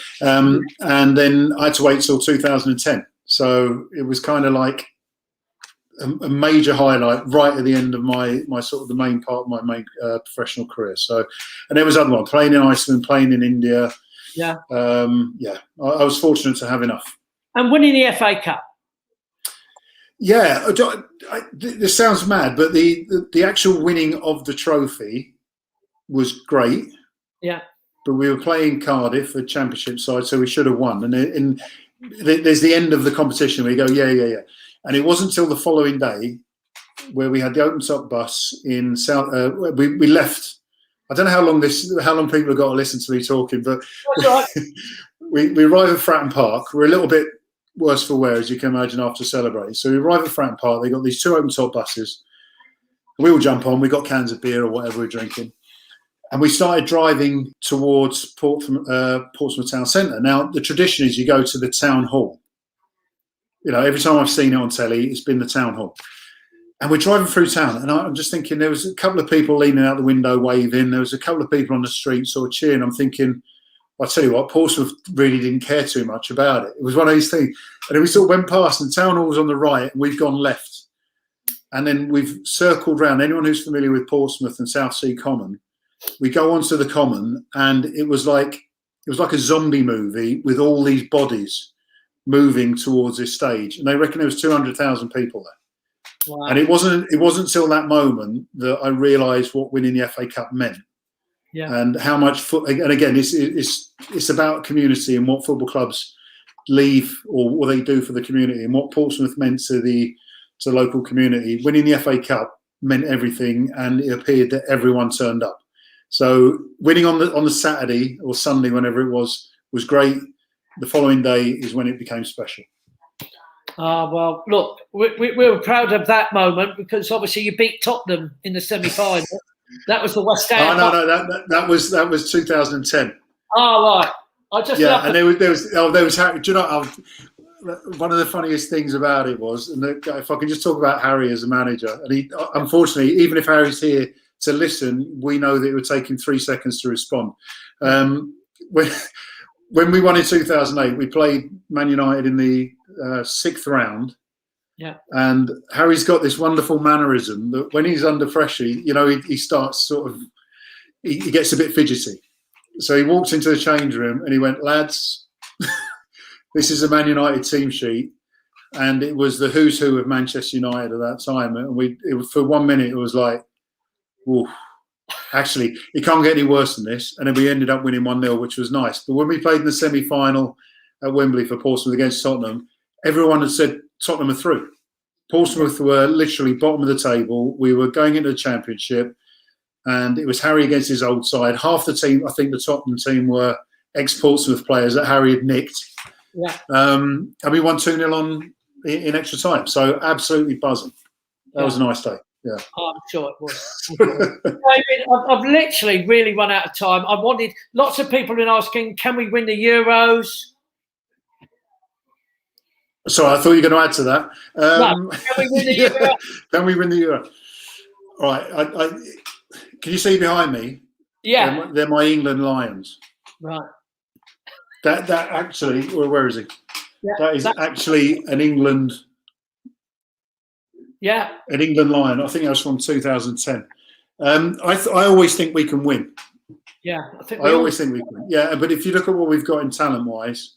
and then I had to wait till 2010. So it was kind of like a major highlight right at the end of my sort of the main part of my main professional career. So, and there was other one, playing in Iceland, playing in India. Yeah. I was fortunate to have enough. And winning the FA Cup. Yeah, this sounds mad, but the actual winning of the trophy was great. Yeah. But we were playing Cardiff, a championship side, so we should have won. And there's the end of the competition where you go, yeah. And it wasn't until the following day where we had the open top bus in South. We left. I don't know how long people have got to listen to me talking, but we arrive at Fratton Park. We're a little bit worse for wear, as you can imagine, after celebrating. So we arrive at Fratton Park. They got these 2 open top buses. We all jump on. We got cans of beer or whatever we're drinking. And we started driving towards Portsmouth Town Centre. Now, the tradition is you go to the town hall. Every time I've seen it on telly, it's been the town hall. And we're driving through town, and I'm just thinking there was a couple of people leaning out the window waving. There was a couple of people on the street sort of cheering. I'm thinking, I'll tell you what, Portsmouth really didn't care too much about it. It was one of these things. And then we sort of went past, and town hall was on the right, and we've gone left. And then we've circled round. Anyone who's familiar with Portsmouth and South Sea Common, we go onto the Common, and it was like a zombie movie with all these bodies moving towards this stage. And they reckon there was 200,000 people there. Wow. And it wasn't until that moment that I realised what winning the FA Cup meant. Yeah. And how much and again, it's about community and what football clubs leave or what they do for the community, and what Portsmouth meant to the local community. Winning the FA Cup meant everything, and it appeared that everyone turned up. So winning on the Saturday or Sunday, whenever it was great. The following day is when it became special. Well, look, we were proud of that moment because obviously you beat Tottenham in the semi-final. That was the West Ham. Oh no, that was 2010. Oh right, I just and there was Harry. Do you know? One of the funniest things about it was, and if I can just talk about Harry as a manager, and he, unfortunately, even if Harry's here to listen, we know that it would take him 3 seconds to respond. When we won in 2008, we played Man United in the 6th round. Yeah. And Harry's got this wonderful mannerism that when he's under pressure, he starts he gets a bit fidgety. So he walked into the change room and he went, "Lads, this is a Man United team sheet." And it was the who's who of Manchester United at that time. And for 1 minute, it was like, "Ooh. Actually, it can't get any worse than this." And then we ended up winning 1-0, which was nice. But when we played in the semi-final at Wembley for Portsmouth against Tottenham, everyone had said Tottenham are through. Portsmouth were literally bottom of the table. We were going into the Championship, and it was Harry against his old side. Half the team, I think the Tottenham team, were ex-Portsmouth players that Harry had nicked. Yeah. And we won 2-0 in extra time. So absolutely buzzing. That was a nice day. Yeah, I'm sure it was. David, I've literally really run out of time. Lots of people have been asking, can we win the Euros? Sorry, I thought you were going to add to that. No, can we win the Euro? Can we win the Euro? All right. Can you see behind me? Yeah. They're my England Lions. Right. That actually, where is he? Yeah, that is actually an England. Yeah. An England Lion. I think that was from 2010. I always think we can win. Yeah. I always think we can win. Yeah, but if you look at what we've got in talent-wise,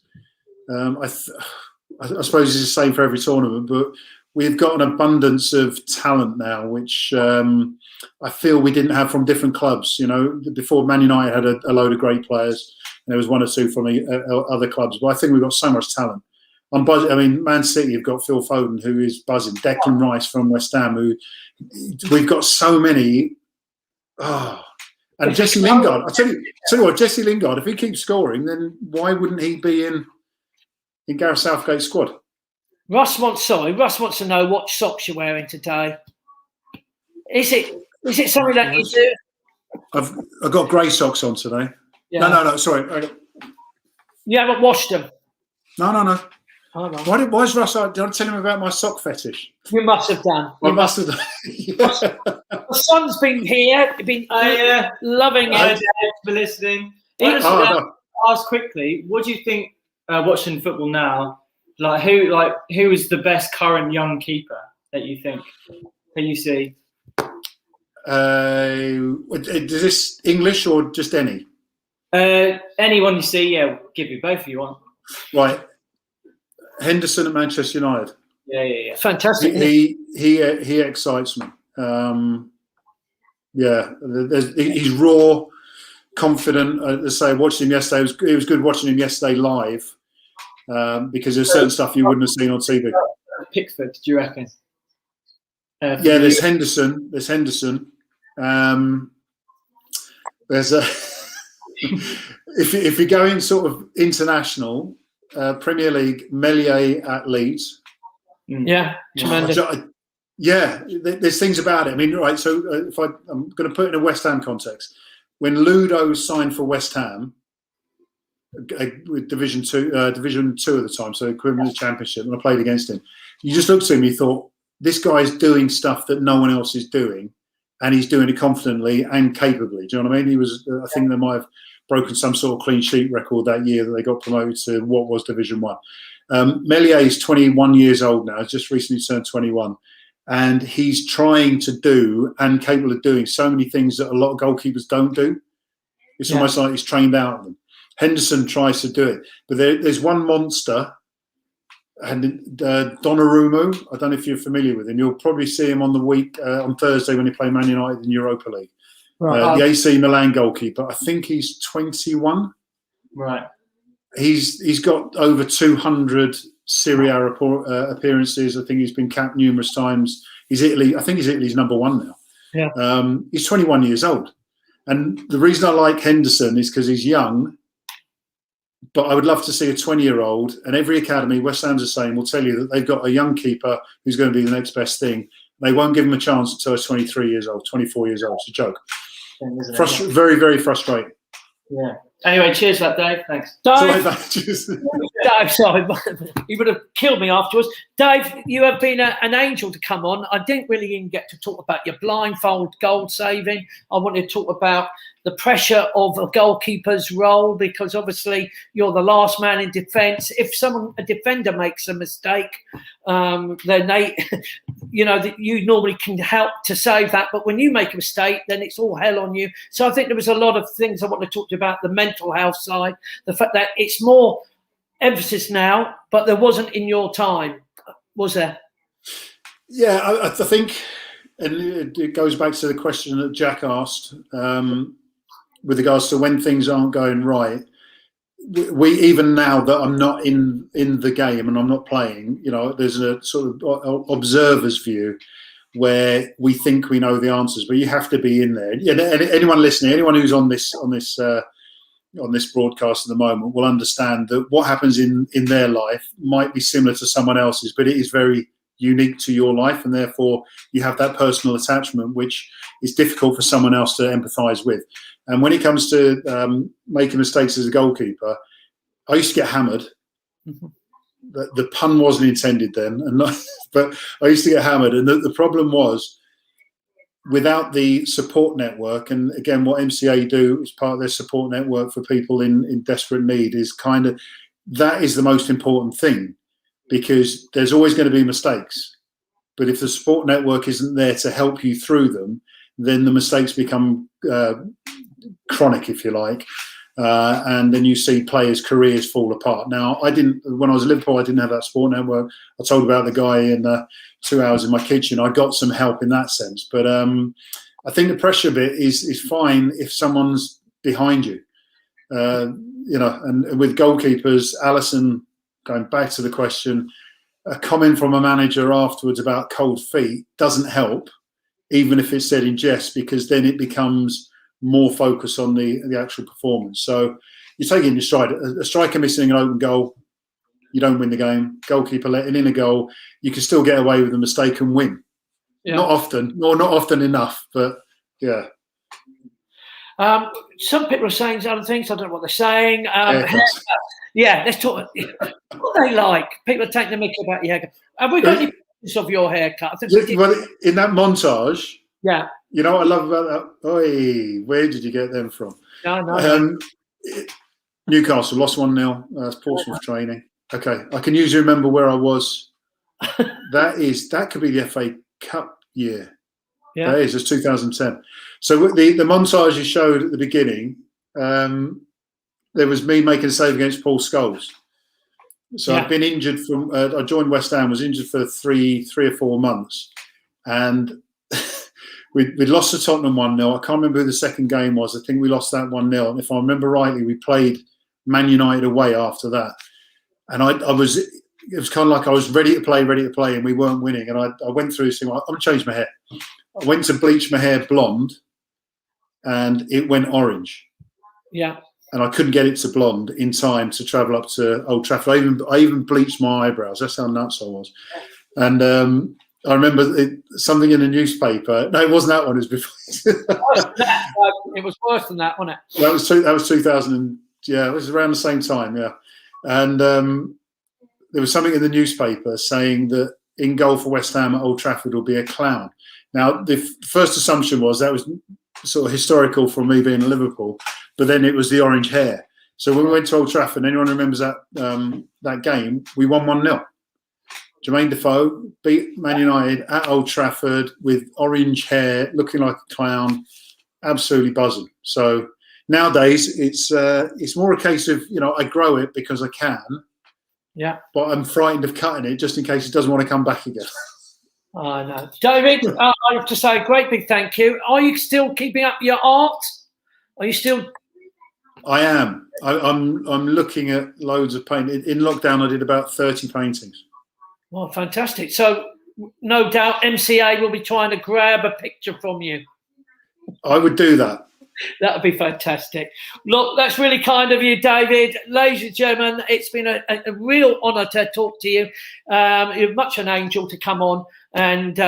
I suppose it's the same for every tournament, but we've got an abundance of talent now, which I feel we didn't have from different clubs. Before Man United had a load of great players, and there was 1 or 2 from other clubs. But I think we've got so much talent. I'm buzzing. I mean, Man City have got Phil Foden, who is buzzing. Declan Rice from West Ham, who we've got so many. And Jesse Lingard. I tell you what, Jesse Lingard. If he keeps scoring, then why wouldn't he be in Gareth Southgate's squad? Russ wants to know what socks you're wearing today. Is it something that you do? I've got grey socks on today. Yeah. No. Sorry. You haven't washed them? No. Oh, no. Why is Russ? Did I tell him about my sock fetish? You must have done. I must have done. Yeah. The son's been here, loving it. Thanks for listening. I just ask quickly, what do you think watching football now? Who is the best current young keeper that you think that you see? Is this English or just any? Anyone you see, yeah, give you both if you want. Right, Henderson at Manchester United. Yeah. Fantastic. He excites me. He's raw, confident. Watching him yesterday, it was good watching him yesterday live. because there's certain stuff you wouldn't have seen on TV. Pickford, do you reckon? Yeah, there's Henderson. There's a if you go in sort of international Premier League, Meslier at Leeds. Yeah, tremendous. Yeah, there's things about it. I mean, right. So I'm going to put it in a West Ham context. When Ludo signed for West Ham, with Division 2 at the time, so equivalent to the Championship, and I played against him. You just looked at him, you thought, this guy's doing stuff that no one else is doing, and he's doing it confidently and capably. Do you know what I mean? He was. I think they might have broken some sort of clean sheet record that year that they got promoted to what was Division 1. Meslier is 21 years old now. He's just recently turned 21. And he's trying to do and capable of doing so many things that a lot of goalkeepers don't do. It's almost like he's trained out of them. Henderson tries to do it. But there's one monster, and Donnarumma, I don't know if you're familiar with him. You'll probably see him on Thursday when they play Man United in Europa League. Right. The AC Milan goalkeeper. I think he's 21. Right. He's got over 200 Serie A appearances. I think he's been capped numerous times. I think he's Italy's number one now. Yeah. He's 21 years old. And the reason I like Henderson is because he's young, but I would love to see a 20-year-old, and every academy, West Ham's the same, will tell you that they've got a young keeper who's going to be the next best thing. They won't give him a chance until he's 23 years old, 24 years old. It's a joke. Very, very frustrating. Yeah. Anyway, cheers for that, Dave. Thanks. Dave, sorry, you would have killed me afterwards. Dave, you have been an angel to come on. I didn't really even get to talk about your blindfold goal saving. I wanted to talk about the pressure of a goalkeeper's role, because obviously you're the last man in defence. If a defender makes a mistake, then you normally can help to save that. But when you make a mistake, then it's all hell on you. So I think there was a lot of things I want to talk to you about, the mental health side, the fact that it's more emphasis now, but there wasn't in your time, was there? Yeah, I think, and it goes back to the question that Jack asked with regards to when things aren't going right. We even now that I'm not in the game and I'm not playing, there's a sort of observer's view where we think we know the answers, but you have to be in there. And anyone listening, anyone who's on this broadcast at the moment will understand that what happens in their life might be similar to someone else's, but it is very unique to your life, and therefore you have that personal attachment, which is difficult for someone else to empathise with. And when it comes to making mistakes as a goalkeeper, I used to get hammered. Mm-hmm. The pun wasn't intended then, but I used to get hammered. And the problem was, without the support network, and again, what MCA do as part of their support network for people in desperate need is that is the most important thing, because there's always going to be mistakes. But if the support network isn't there to help you through them, then the mistakes become chronic, if you like. And then you see players' careers fall apart. Now, when I was at Liverpool, I didn't have that support network. I told about the guy in 2 hours in my kitchen. I got some help in that sense. But I think the pressure bit is fine if someone's behind you. And with goalkeepers, Alisson, going back to the question, a comment from a manager afterwards about cold feet doesn't help, even if it's said in jest, because then it becomes more focus on the actual performance. So you take it in your stride. A striker missing an open goal, you don't win the game. Goalkeeper letting in a goal, you can still get away with a mistake and win. Yeah. Not often enough, but yeah. Some people are saying other things. I don't know what they're saying. Let's talk. What they like. People are taking the mickey about your haircut. Have we got any pictures of your haircut? I think in that montage. Yeah. You know what I love about that? Oi, where did you get them from? No. Newcastle lost 1-0. That's Portsmouth training. Okay, I can usually remember where I was. That could be the FA Cup year. Yeah, that is. It's 2010. So the montage you showed at the beginning, there was me making a save against Paul Scholes. So I've been injured from. I joined West Ham. Was injured for three or 4 months, and we lost to Tottenham 1-0. I can't remember who the second game was. I think we lost that 1-0. And if I remember rightly, we played Man United away after that. and I was. It was kind of like I was ready to play, and we weren't winning. And I went through this thing. I'm going to change my hair. I went to bleach my hair blonde, and it went orange. Yeah. And I couldn't get it to blonde in time to travel up to Old Trafford. I even bleached my eyebrows. That's how nuts I was. And I remember something in the newspaper. No, it wasn't that one. It was before. It was worse than that, wasn't it? That was 2000. It was around the same time. Yeah, and there was something in the newspaper saying that in goal for West Ham at Old Trafford will be a clown. Now, the first assumption was that was sort of historical from me being in Liverpool, but then it was the orange hair. So when we went to Old Trafford, anyone remembers that that game, we won 1-0. Jermaine Defoe beat Man United at Old Trafford with orange hair, looking like a clown, absolutely buzzing. So nowadays, it's more a case of, I grow it because I can. Yeah. But I'm frightened of cutting it just in case it doesn't want to come back again. I know. David, I have to say a great big thank you. Are you still keeping up your art? Are you still? I am. I'm looking at loads of paint. In lockdown, I did about 30 paintings. Well, fantastic. So no doubt MCA will be trying to grab a picture from you. I would do that. That would be fantastic. Look, that's really kind of you, David. Ladies and gentlemen, it's been a real honour to talk to you. You're much an angel to come on and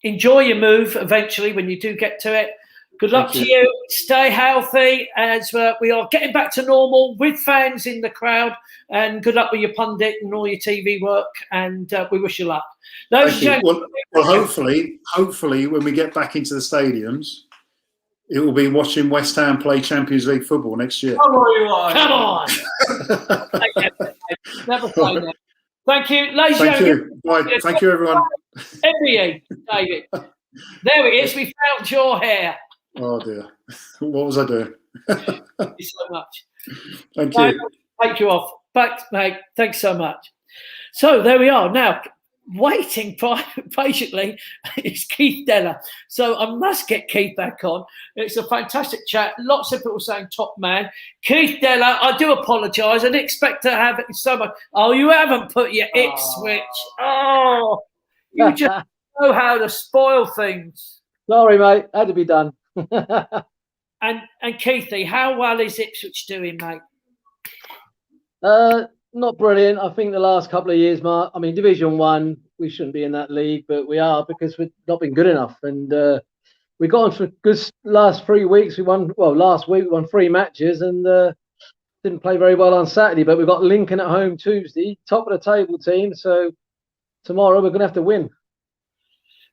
enjoy your move eventually when you do get to it. Good luck to you. Stay healthy as we are getting back to normal with fans in the crowd. And good luck with your pundit and all your TV work. And we wish you luck. Ladies and gentlemen, well, hopefully, when we get back into the stadiums, it will be watching West Ham play Champions League football next year. Come on. Never play that. Thank you. Ladies and gentlemen. Bye. Thank you, everyone. MBE, David. There it is. We found your hair. Oh, dear. What was I doing? Thank you so much. Thank you. Take you off. Back, mate. Thanks so much. So there we are. Now, waiting patiently is Keith Deller. So I must get Keith back on. It's a fantastic chat. Lots of people saying top man. Keith Deller, I do apologise. I didn't expect to have it so much. Oh, you haven't put your it switch. Oh, you just know how to spoil things. Sorry, mate. Had to be done. And Keithy, how well is Ipswich doing, mate? Not brilliant. I think the last couple of years, Mark. I mean, Division 1, we shouldn't be in that league, but we are because we've not been good enough. And we got on for good last 3 weeks. Last week we won 3 matches and didn't play very well on Saturday. But we've got Lincoln at home Tuesday, top of the table team. So tomorrow we're going to have to win.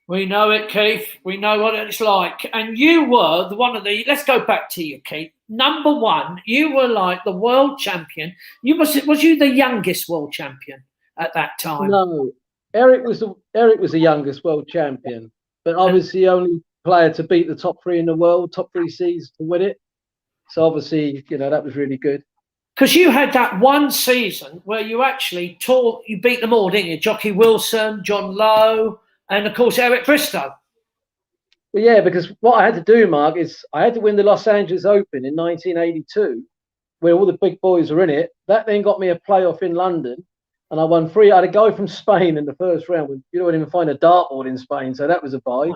We know it, Keith. We know what it's like. And you were let's go back to you, Keith. Number 1, you were like the world champion. Was you the youngest world champion at that time? No, Eric was the youngest world champion, but I was the only player to beat the top 3 in the world, top 3 seeds to win it. So obviously, that was really good. Because you had that one season where you actually you beat them all, didn't you? Jockey Wilson, John Lowe, and of course Eric Bristow. Well, yeah, because what I had to do, Mark, is I had to win the Los Angeles Open in 1982, where all the big boys were in it. That then got me a playoff in London, and I won 3. I had a guy from Spain in the first round. You don't even find a dartboard in Spain, so that was a buy.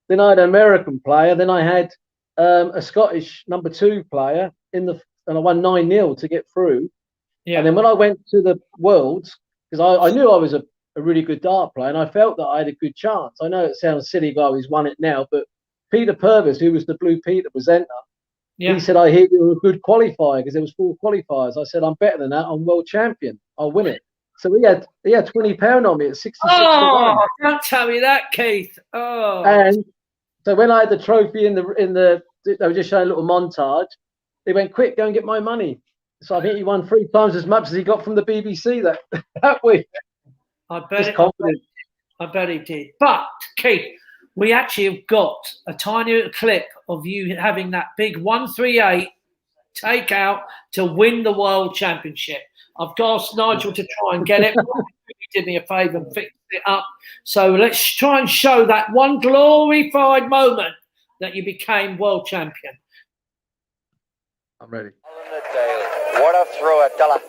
Then I had an American player. Then I had a Scottish number 2 player and I won 9-0 to get through. Yeah. And then when I went to the Worlds, because I knew I was a really good dart player, and I felt that I had a good chance. I know it sounds silly, guy, he's won it now, but Peter Purvis, who was the Blue Peter presenter, he said, I hear you're a good qualifier, because there was 4 qualifiers. I said, I'm better than that. I'm world champion. I'll win it. So he had £20 on me at 66 to 1. Don't tell me that, Keith. Oh. And so when I had the trophy in the they were just showing a little montage, they went, quick, go and get my money. So I think he won 3 times as much as he got from the BBC that week. I bet he did. But, Keith, we actually have got a tiny little clip of you having that big 138 takeout to win the World Championship. I've asked Nigel to try and get it. He did me a favour and fixed it up. So let's try and show that one glorified moment that you became world champion. I'm ready. What a throw at Della.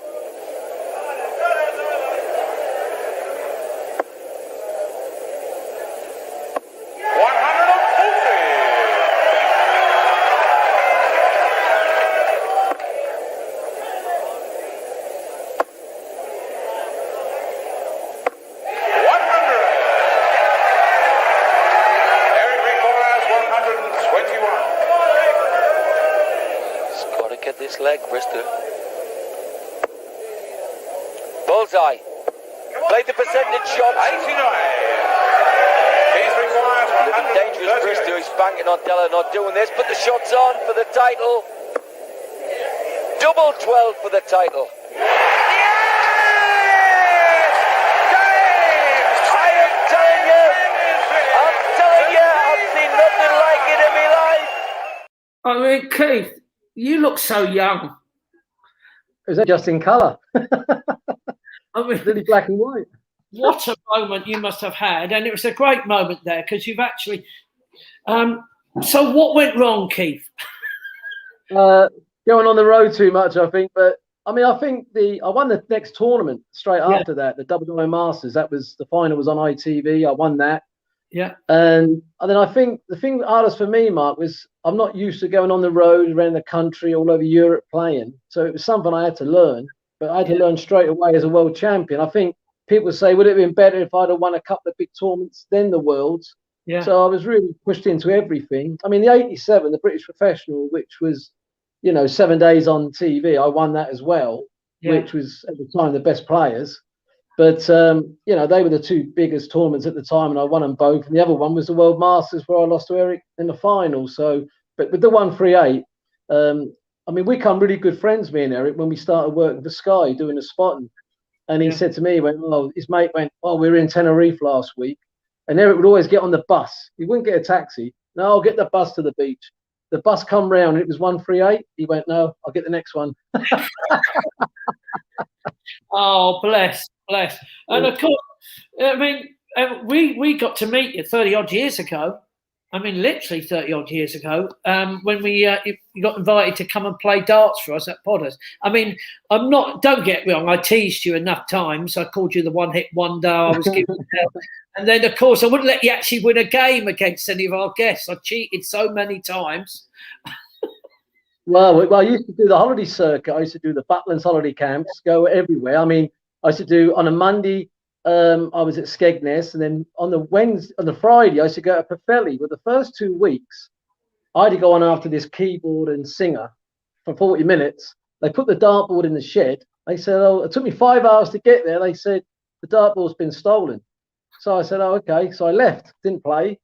this leg, Brister. Bullseye. Played the percentage shot. 89. He's required. Looking dangerous, Brister. He's banking on Della not doing this, but the shot's on for the title. Double 12 for the title. I mean, Keith, you look so young. Is that just in colour? I mean, really black and white. What a moment you must have had, and it was a great moment there because you've actually. So, what went wrong, Keith? Going on the road too much, I think. But I mean, I think I won the next tournament straight after that, the Double Masters. That was the final was on ITV. I won that. Yeah. And then I think the thing hardest for me, Mark, was I'm not used to going on the road around the country, all over Europe playing. So it was something I had to learn, but I had to learn straight away as a world champion. I think people say, would it have been better if I'd have won a couple of big tournaments than the Worlds? Yeah. So I was really pushed into everything. I mean, the 87, the British Professional, which was, 7 days on TV, I won that as well, which was at the time the best players. But, they were the two biggest tournaments at the time, and I won them both. And the other one was the World Masters, where I lost to Eric in the final. So, but with the 138, I mean, we become really good friends, me and Eric, when we started working for Sky, doing the spotting. And he said to me, his mate went, we were in Tenerife last week. And Eric would always get on the bus. He wouldn't get a taxi. No, I'll get the bus to the beach. The bus come round, and it was 138. He went, no, I'll get the next one. Oh, bless. And of course, I mean, we got to meet you 30 odd years ago. I mean, literally 30 odd years ago, when you got invited to come and play darts for us at Potters. I mean, don't get me wrong, I teased you enough times. I called you the one-hit wonder. I was giving help. And then, of course, I wouldn't let you actually win a game against any of our guests. I cheated so many times. Well, I used to do the holiday circuit. I used to do the Butlins holiday camps, go everywhere. I mean, I used to do on a Monday, I was at Skegness, and then on the Friday, I used to go to Pwllheli. But the first 2 weeks, I had to go on after this keyboard and singer for 40 minutes. They put the dartboard in the shed. They said, it took me 5 hours to get there. They said, the dartboard's been stolen. So I said, okay. So I left, didn't play.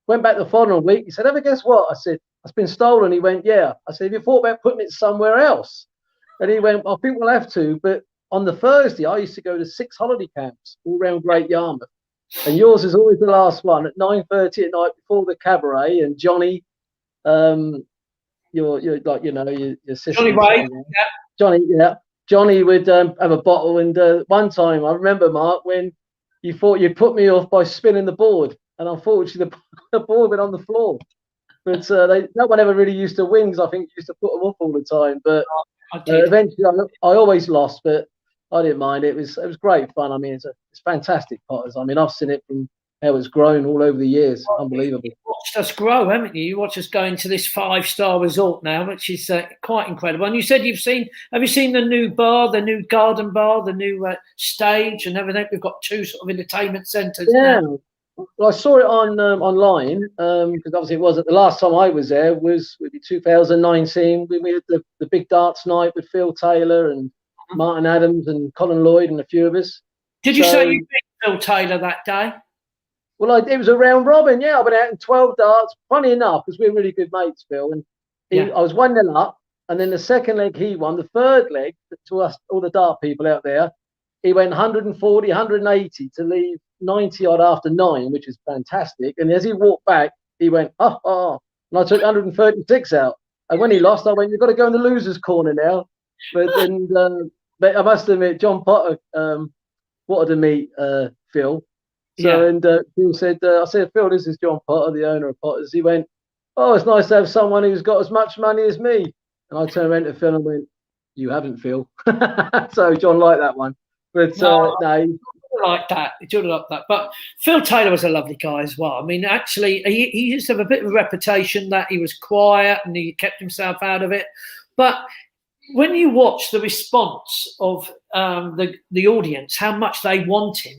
Went back the following week. He said, ever guess what? I said, it's been stolen. He went, yeah. I said, have you thought about putting it somewhere else? And he went, I think we'll have to. But on the Thursday, I used to go to 6 holiday camps all around Great Yarmouth. And yours is always the last one at 9:30 at night before the cabaret. And Johnny, your sister. Johnny Wade. Johnny would have a bottle. And one time, I remember, Mark, when you thought you'd put me off by spinning the board. And unfortunately, the board went on the floor. But no one ever really used to win, because I think used to put them off all the time. But eventually, I always lost, but I didn't mind. It was great fun. I mean, it's fantastic Potters. I mean, I've seen it from how it's grown all over the years. Unbelievable. You watched us grow, haven't you? You watched us go into this 5-star resort now, which is quite incredible. And you said have you seen the new bar, the new garden bar, the new stage and everything? We've got 2 sort of entertainment centres now. Well, I saw it on online because obviously it wasn't the last time I was there. Was 2019. We had the big darts night with Phil Taylor and Martin Adams and Colin Lloyd and a few of us. Did you say you beat Phil Taylor that day? Well, it was a round robin. Yeah, I went out in 12 darts. Funny enough, because we're really good mates, Phil. And I was 1-0 up, and then the second leg he won. The third leg, to us, all the dart people out there, he went 140, 180 to leave 90 odd after 9, which is fantastic. And as he walked back, he went, and I took 136 out. And when he lost, I went, you've got to go in the loser's corner now. But then, but I must admit, John Potter wanted to meet Phil. So and Phil said, I said, Phil, this is John Potter, the owner of Potters. He went, it's nice to have someone who's got as much money as me. And I turned around to Phil and went, you haven't, Phil. So John liked that one. But no. Like that. But Phil Taylor was a lovely guy as well. I mean, actually, he used to have a bit of a reputation that he was quiet and he kept himself out of it. But when you watch the response of the audience, how much they want him,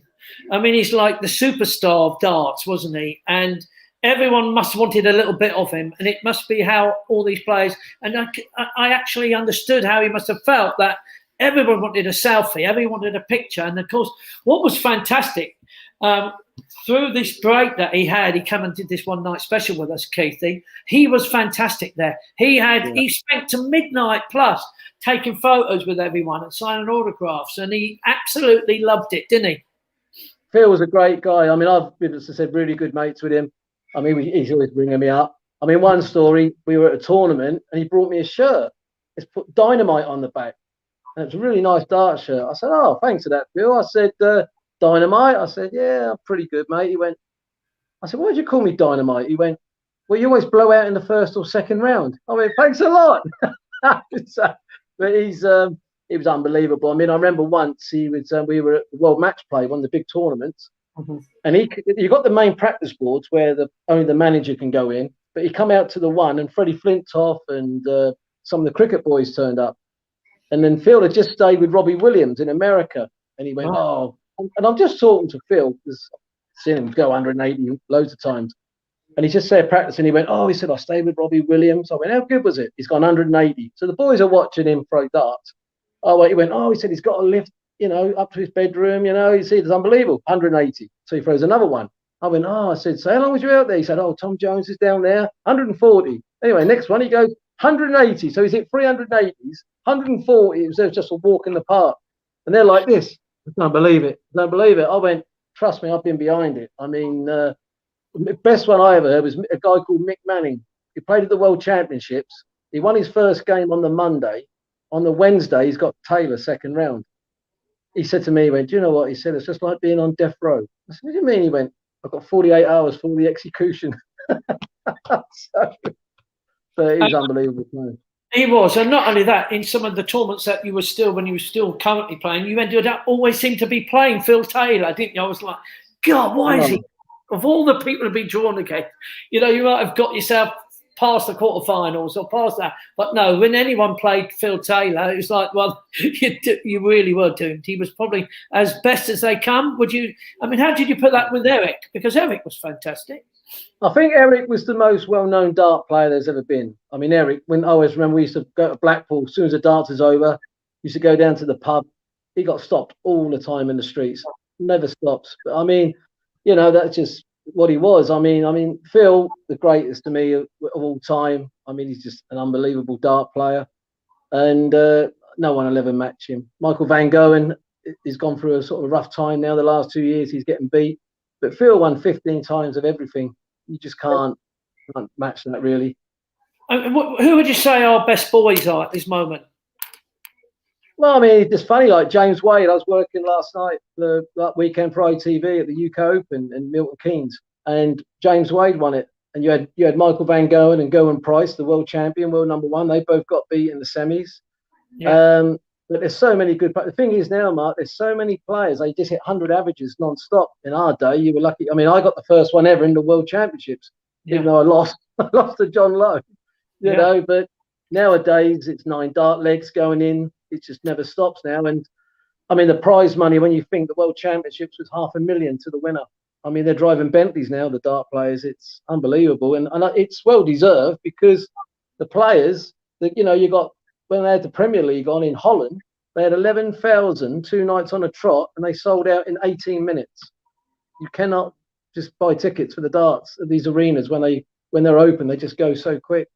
I mean, he's like the superstar of darts, wasn't he? And everyone must have wanted a little bit of him, and it must be how all these players. And I actually understood how he must have felt, that everyone wanted a selfie, everyone wanted a picture. And of course, what was fantastic, through this break that he had, he came and did this one night special with us, Keithy. He was fantastic there. He spent to midnight plus taking photos with everyone and signing autographs, and he absolutely loved it, didn't he? Phil was a great guy. I mean, I've been, as I said, really good mates with him. I mean, he's always bringing me up. I mean, one story, we were at a tournament and he brought me a shirt. It's put Dynamite on the back. And it's a really nice dart shirt. I said, oh, thanks for that, Phil. I said, Dynamite? I said, yeah, I'm pretty good, mate. He went, I said, why did you call me Dynamite? He went, well, you always blow out in the first or second round. I went, thanks a lot. But it was unbelievable. I mean, I remember once we were at the World Match Play, one of the big tournaments, and you got the main practice boards where only the manager can go in, but he come out to the one, and Freddie Flintoff and some of the cricket boys turned up, and then Phil had just stayed with Robbie Williams in America, and he went, and I'm just talking to Phil because I've seen him go 180 loads of times, and he just said practice, and he went, he said, I stayed with Robbie Williams. I went, how good was it? He's gone 180. So the boys are watching him throw darts. He went, he said he's got a lift, up to his bedroom, he said it's unbelievable, 180. So he throws another one. I went, I said, so how long was you out there? He said, Tom Jones is down there, 140. Anyway, next one, he goes, 180. So he's hit 380s, 140. It was just a walk in the park. And they're like this. I don't believe it. I went, trust me, I've been behind it. I mean, the best one I ever heard was a guy called Mick Manning. He played at the World Championships. He won his first game on the Monday. On the Wednesday, he's got Taylor second round. He said to me, he went, do you know what? He said, it's just like being on death row. I said, what do you mean? He went, I've got 48 hours for the execution. But it was unbelievable. He was. And not only that, in some of the tournaments that when you were still currently playing, you ended up always seemed to be playing Phil Taylor, didn't you? I was like, God, why is he? Of all the people who've been drawn again, you might have got yourself past the quarterfinals or past that. But no, when anyone played Phil Taylor, it was like, well, you really were doomed. He was probably as best as they come. How did you put that with Eric? Because Eric was fantastic. I think Eric was the most well-known dart player there's ever been. I mean, Eric, when I always remember we used to go to Blackpool, as soon as the darts was over, used to go down to the pub. He got stopped all the time in the streets. Never stops. But I mean, that's just what he was. I mean, Phil, the greatest to me of all time. I mean, he's just an unbelievable dart player, and no one will ever match him. Michael Van Gogh, he's gone through a sort of rough time now. The last 2 years, he's getting beat, but Phil won 15 times of everything. You just can't match that, really. Who would you say our best boys are at this moment? Well, I mean, it's just funny, like James Wade. I was working last night, that weekend for ITV at the UK Open in Milton Keynes, and James Wade won it. And you had Michael Van Gogh and Gowan Price, the world champion, world number one. They both got beat in the semis. Yeah. But there's so many good. The thing is now, Mark, there's so many players. They just hit 100 averages non-stop. In our day, you were lucky. I mean, I got the first one ever in the World Championships, even though I lost to John Lowe. You know, but nowadays it's 9 dart legs going in. It just never stops now. And I mean, the prize money, when you think the World Championships was $500,000 to the winner. I mean, they're driving Bentleys now, the dart players. It's unbelievable. And it's well deserved because the players that, you got, when they had the Premier League on in Holland, they had 11,000 2 nights on a trot and they sold out in 18 minutes. You cannot just buy tickets for the darts at these arenas when they're open. They just go so quick.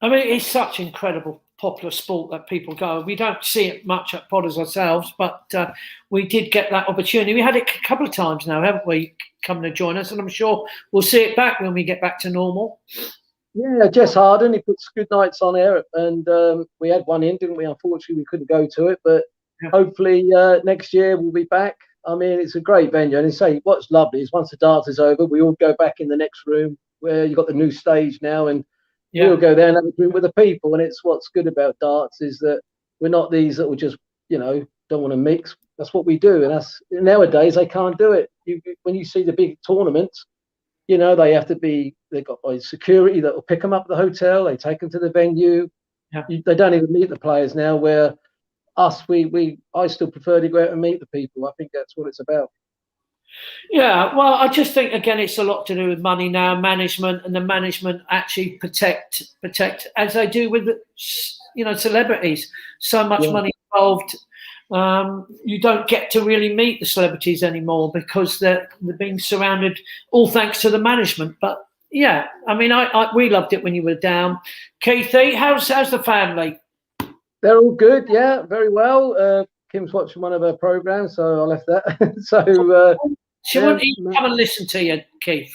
I mean, it's such incredible popular sport that people go. We don't see it much at Potters ourselves, but we did get that opportunity. We had it a couple of times now, haven't we, coming to join us? And I'm sure we'll see it back when we get back to normal. Yeah, Jess Harden, he puts good nights on air, and we had one in, didn't we? Unfortunately, we couldn't go to it, but hopefully next year we'll be back. I mean, it's a great venue. And what's lovely is once the darts is over, we all go back in the next room where you've got the new stage now, and we'll go there and have a drink with the people. And it's what's good about darts is that we're not these that will just, don't want to mix. That's what we do. And nowadays they can't do it. When you see the big tournaments, they have to they've got security that will pick them up at the hotel. They take them to the venue. Yeah. They don't even meet the players now, where I still prefer to go out and meet the people. I think that's what it's about. Yeah, well, I just think again it's a lot to do with money now, management, and the management actually protect as they do with celebrities. So much money involved. You don't get to really meet the celebrities anymore because they're being surrounded, all thanks to the management. But yeah, I mean, we loved it when you were down. Keithy, how's the family? They're all good, yeah, very well. Kim's watching one of her programs, so I left that. So she won't even come and listen to you, Keith.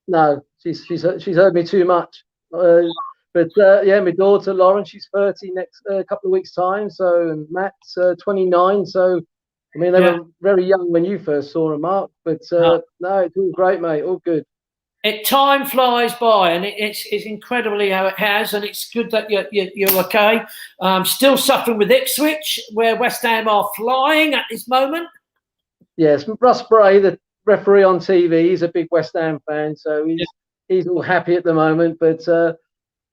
No, she's heard me too much. But my daughter Lauren, she's 30 next couple of weeks' time. So and Matt's 29. So I mean, they were very young when you first saw them, Mark. But no, it's all great, mate. All good. Time flies by, and it's incredibly how it has, and it's good that you're okay. Still suffering with Ipswich, where West Ham are flying at this moment. Yes, Russ Bray, the referee on TV, he's a big West Ham fan, so he's all happy at the moment. But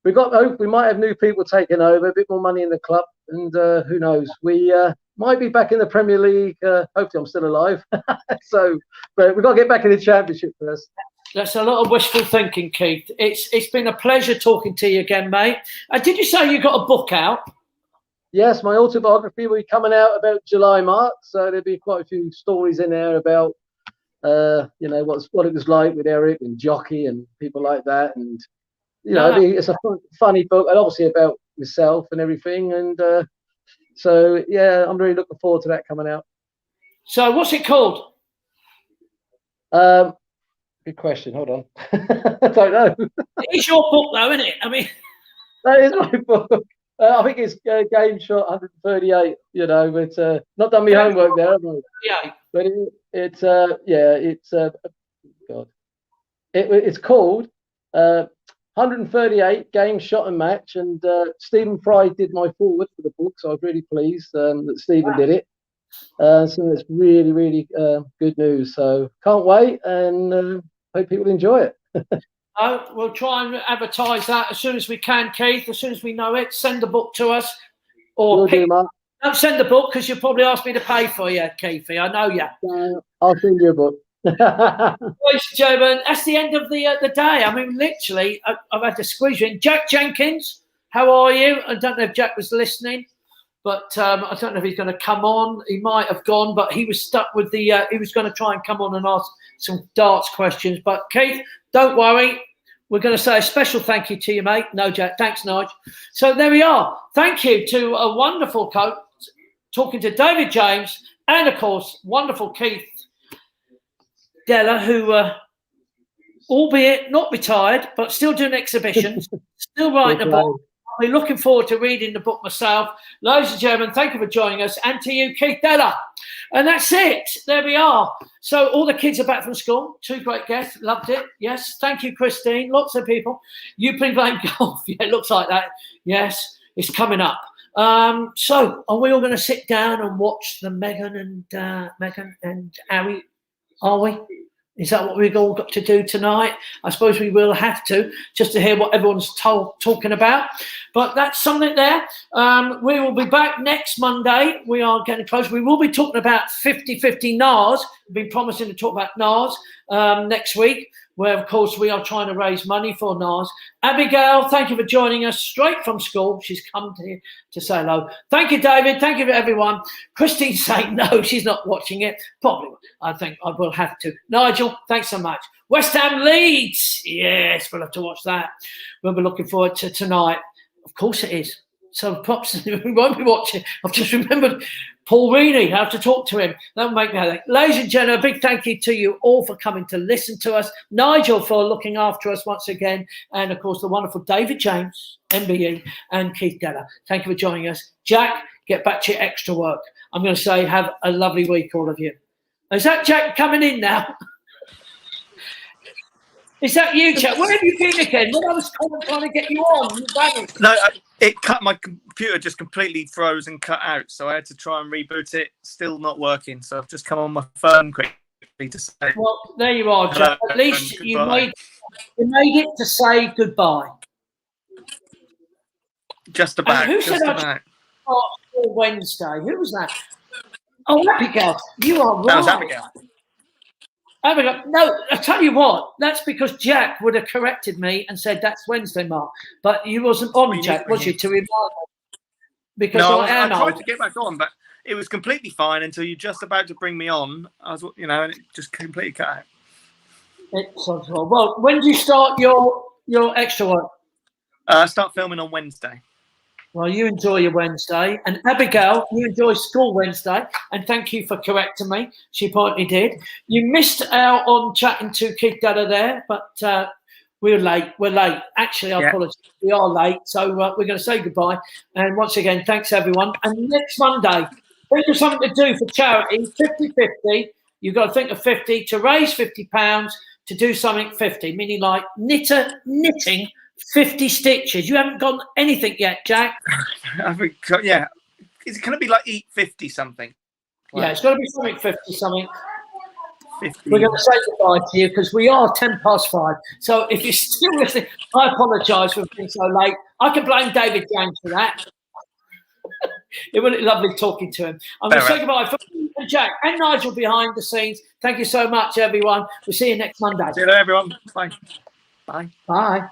we might have new people taking over, a bit more money in the club, and who knows? We might be back in the Premier League. Hopefully, I'm still alive. But we've got to get back in the Championship first. That's a lot of wishful thinking, Keith. It's been a pleasure talking to you again, mate. Did you say you got a book out? Yes, my autobiography will be coming out about July, Mark. So there'll be quite a few stories in there about, what it was like with Eric and Jockey and people like that. And, it's a funny book, and obviously about myself and everything. And so, yeah, I'm really looking forward to that coming out. So what's it called? Good question. Hold on. I don't know. It's your book, though, isn't it? I mean, that is my book. I think it's Game Shot 138. But not done my homework there, have I? Yeah. But it's called 138 Game Shot and Match, and Stephen Fry did my forward for the book, so I was really pleased that Stephen did it. So it's really, really good news. So can't wait, and hope people enjoy it. We'll try and advertise that as soon as we can, Keith. As soon as we know it, send the book to us. Or don't send the book because you'll probably ask me to pay for you, Keithy. I know you. I'll send you a book. Ladies and gentlemen, that's the end of the day. I mean, literally, I've had to squeeze you in. Jack Jenkins, how are you? I don't know if Jack was listening, but I don't know if he's going to come on. He might have gone, but he was stuck with he was going to try and come on and ask some darts questions. But Keith, don't worry. We're going to say a special thank you to you, mate. No, Jack. Thanks, Nigel. So there we are. Thank you to a wonderful coach, talking to David James, and, of course, wonderful Keith Della, who, albeit not retired, but still doing exhibitions, still writing a book. I'll be looking forward to reading the book myself. Ladies and gentlemen, thank you for joining us. And to you, Keith Della. And that's it. There we are. So all the kids are back from school. 2 great guests. Loved it. Yes. Thank you, Christine. Lots of people. You've been playing golf. Yeah, it looks like that. Yes. It's coming up. So are we all going to sit down and watch the Meghan and Harry? Are we? Is that what we've all got to do tonight? I suppose we will have to, just to hear what everyone's talking about. But that's something there. We will be back next Monday. We are getting close. We will be talking about 50-50 NARS. We've been promising to talk about NARS next week, where, of course, we are trying to raise money for NARS. Abigail, thank you for joining us straight from school. She's come here to say hello. Thank you, David. Thank you, everyone. Christine's saying no, she's not watching it. Probably, I think I will have to. Nigel, thanks so much. West Ham Leeds. Yes, we'll have to watch that. We'll be looking forward to tonight. Of course it is. So perhaps we won't be watching. I've just remembered Paul Reaney. I have to talk to him. That will make me happy. Ladies and gentlemen, a big thank you to you all for coming to listen to us. Nigel for looking after us once again. And, of course, the wonderful David James, MBE, and Keith Della. Thank you for joining us. Jack, get back to your extra work. I'm going to say have a lovely week, all of you. Is that Jack coming in now? Is that you, Jack? Where have you been again? When I was trying to get you on, you vanished. No, it cut. My computer just completely froze and cut out, so I had to try and reboot it. Still not working, so I've just come on my phone quickly to say. Well, there you are, Jack. At least you made it to say goodbye. Just about. Who said I Wednesday? Who was that? Oh, Abigail. You are right. That was Abigail. No, I tell you what, that's because Jack would have corrected me and said that's Wednesday, Mark. But you wasn't on, Jack, was you, to remind me? Because No, I I tried to get back on, but it was completely fine until you're just about to bring me on. I was, and it just completely cut out. Excellent. Well, when do you start your extra work? Start filming on Wednesday. Well, you enjoy your Wednesday. And Abigail, you enjoy school Wednesday. And thank you for correcting me. She probably did. You missed out on chatting to Kid Dada there, but we're late. We're late. Actually, I apologize. We are late. So we're going to say goodbye. And once again, thanks, everyone. And next Monday, think of something to do for charity, 50-50. You've got to think of 50 to raise £50 to do something 50, meaning like knitting 50 stitches. You haven't got anything yet, Jack. Yeah. Is it going to be like eat 50 something? Yeah, it's got to be something 50 something. 50. We're going to say goodbye to you because we are 5:10. So if you're still listening, I apologise for being so late. I can blame David James for that. It would be lovely talking to him. I'm going to say goodbye for Jack and Nigel behind the scenes. Thank you so much, everyone. We'll see you next Monday. See you later, everyone. Bye. Bye. Bye.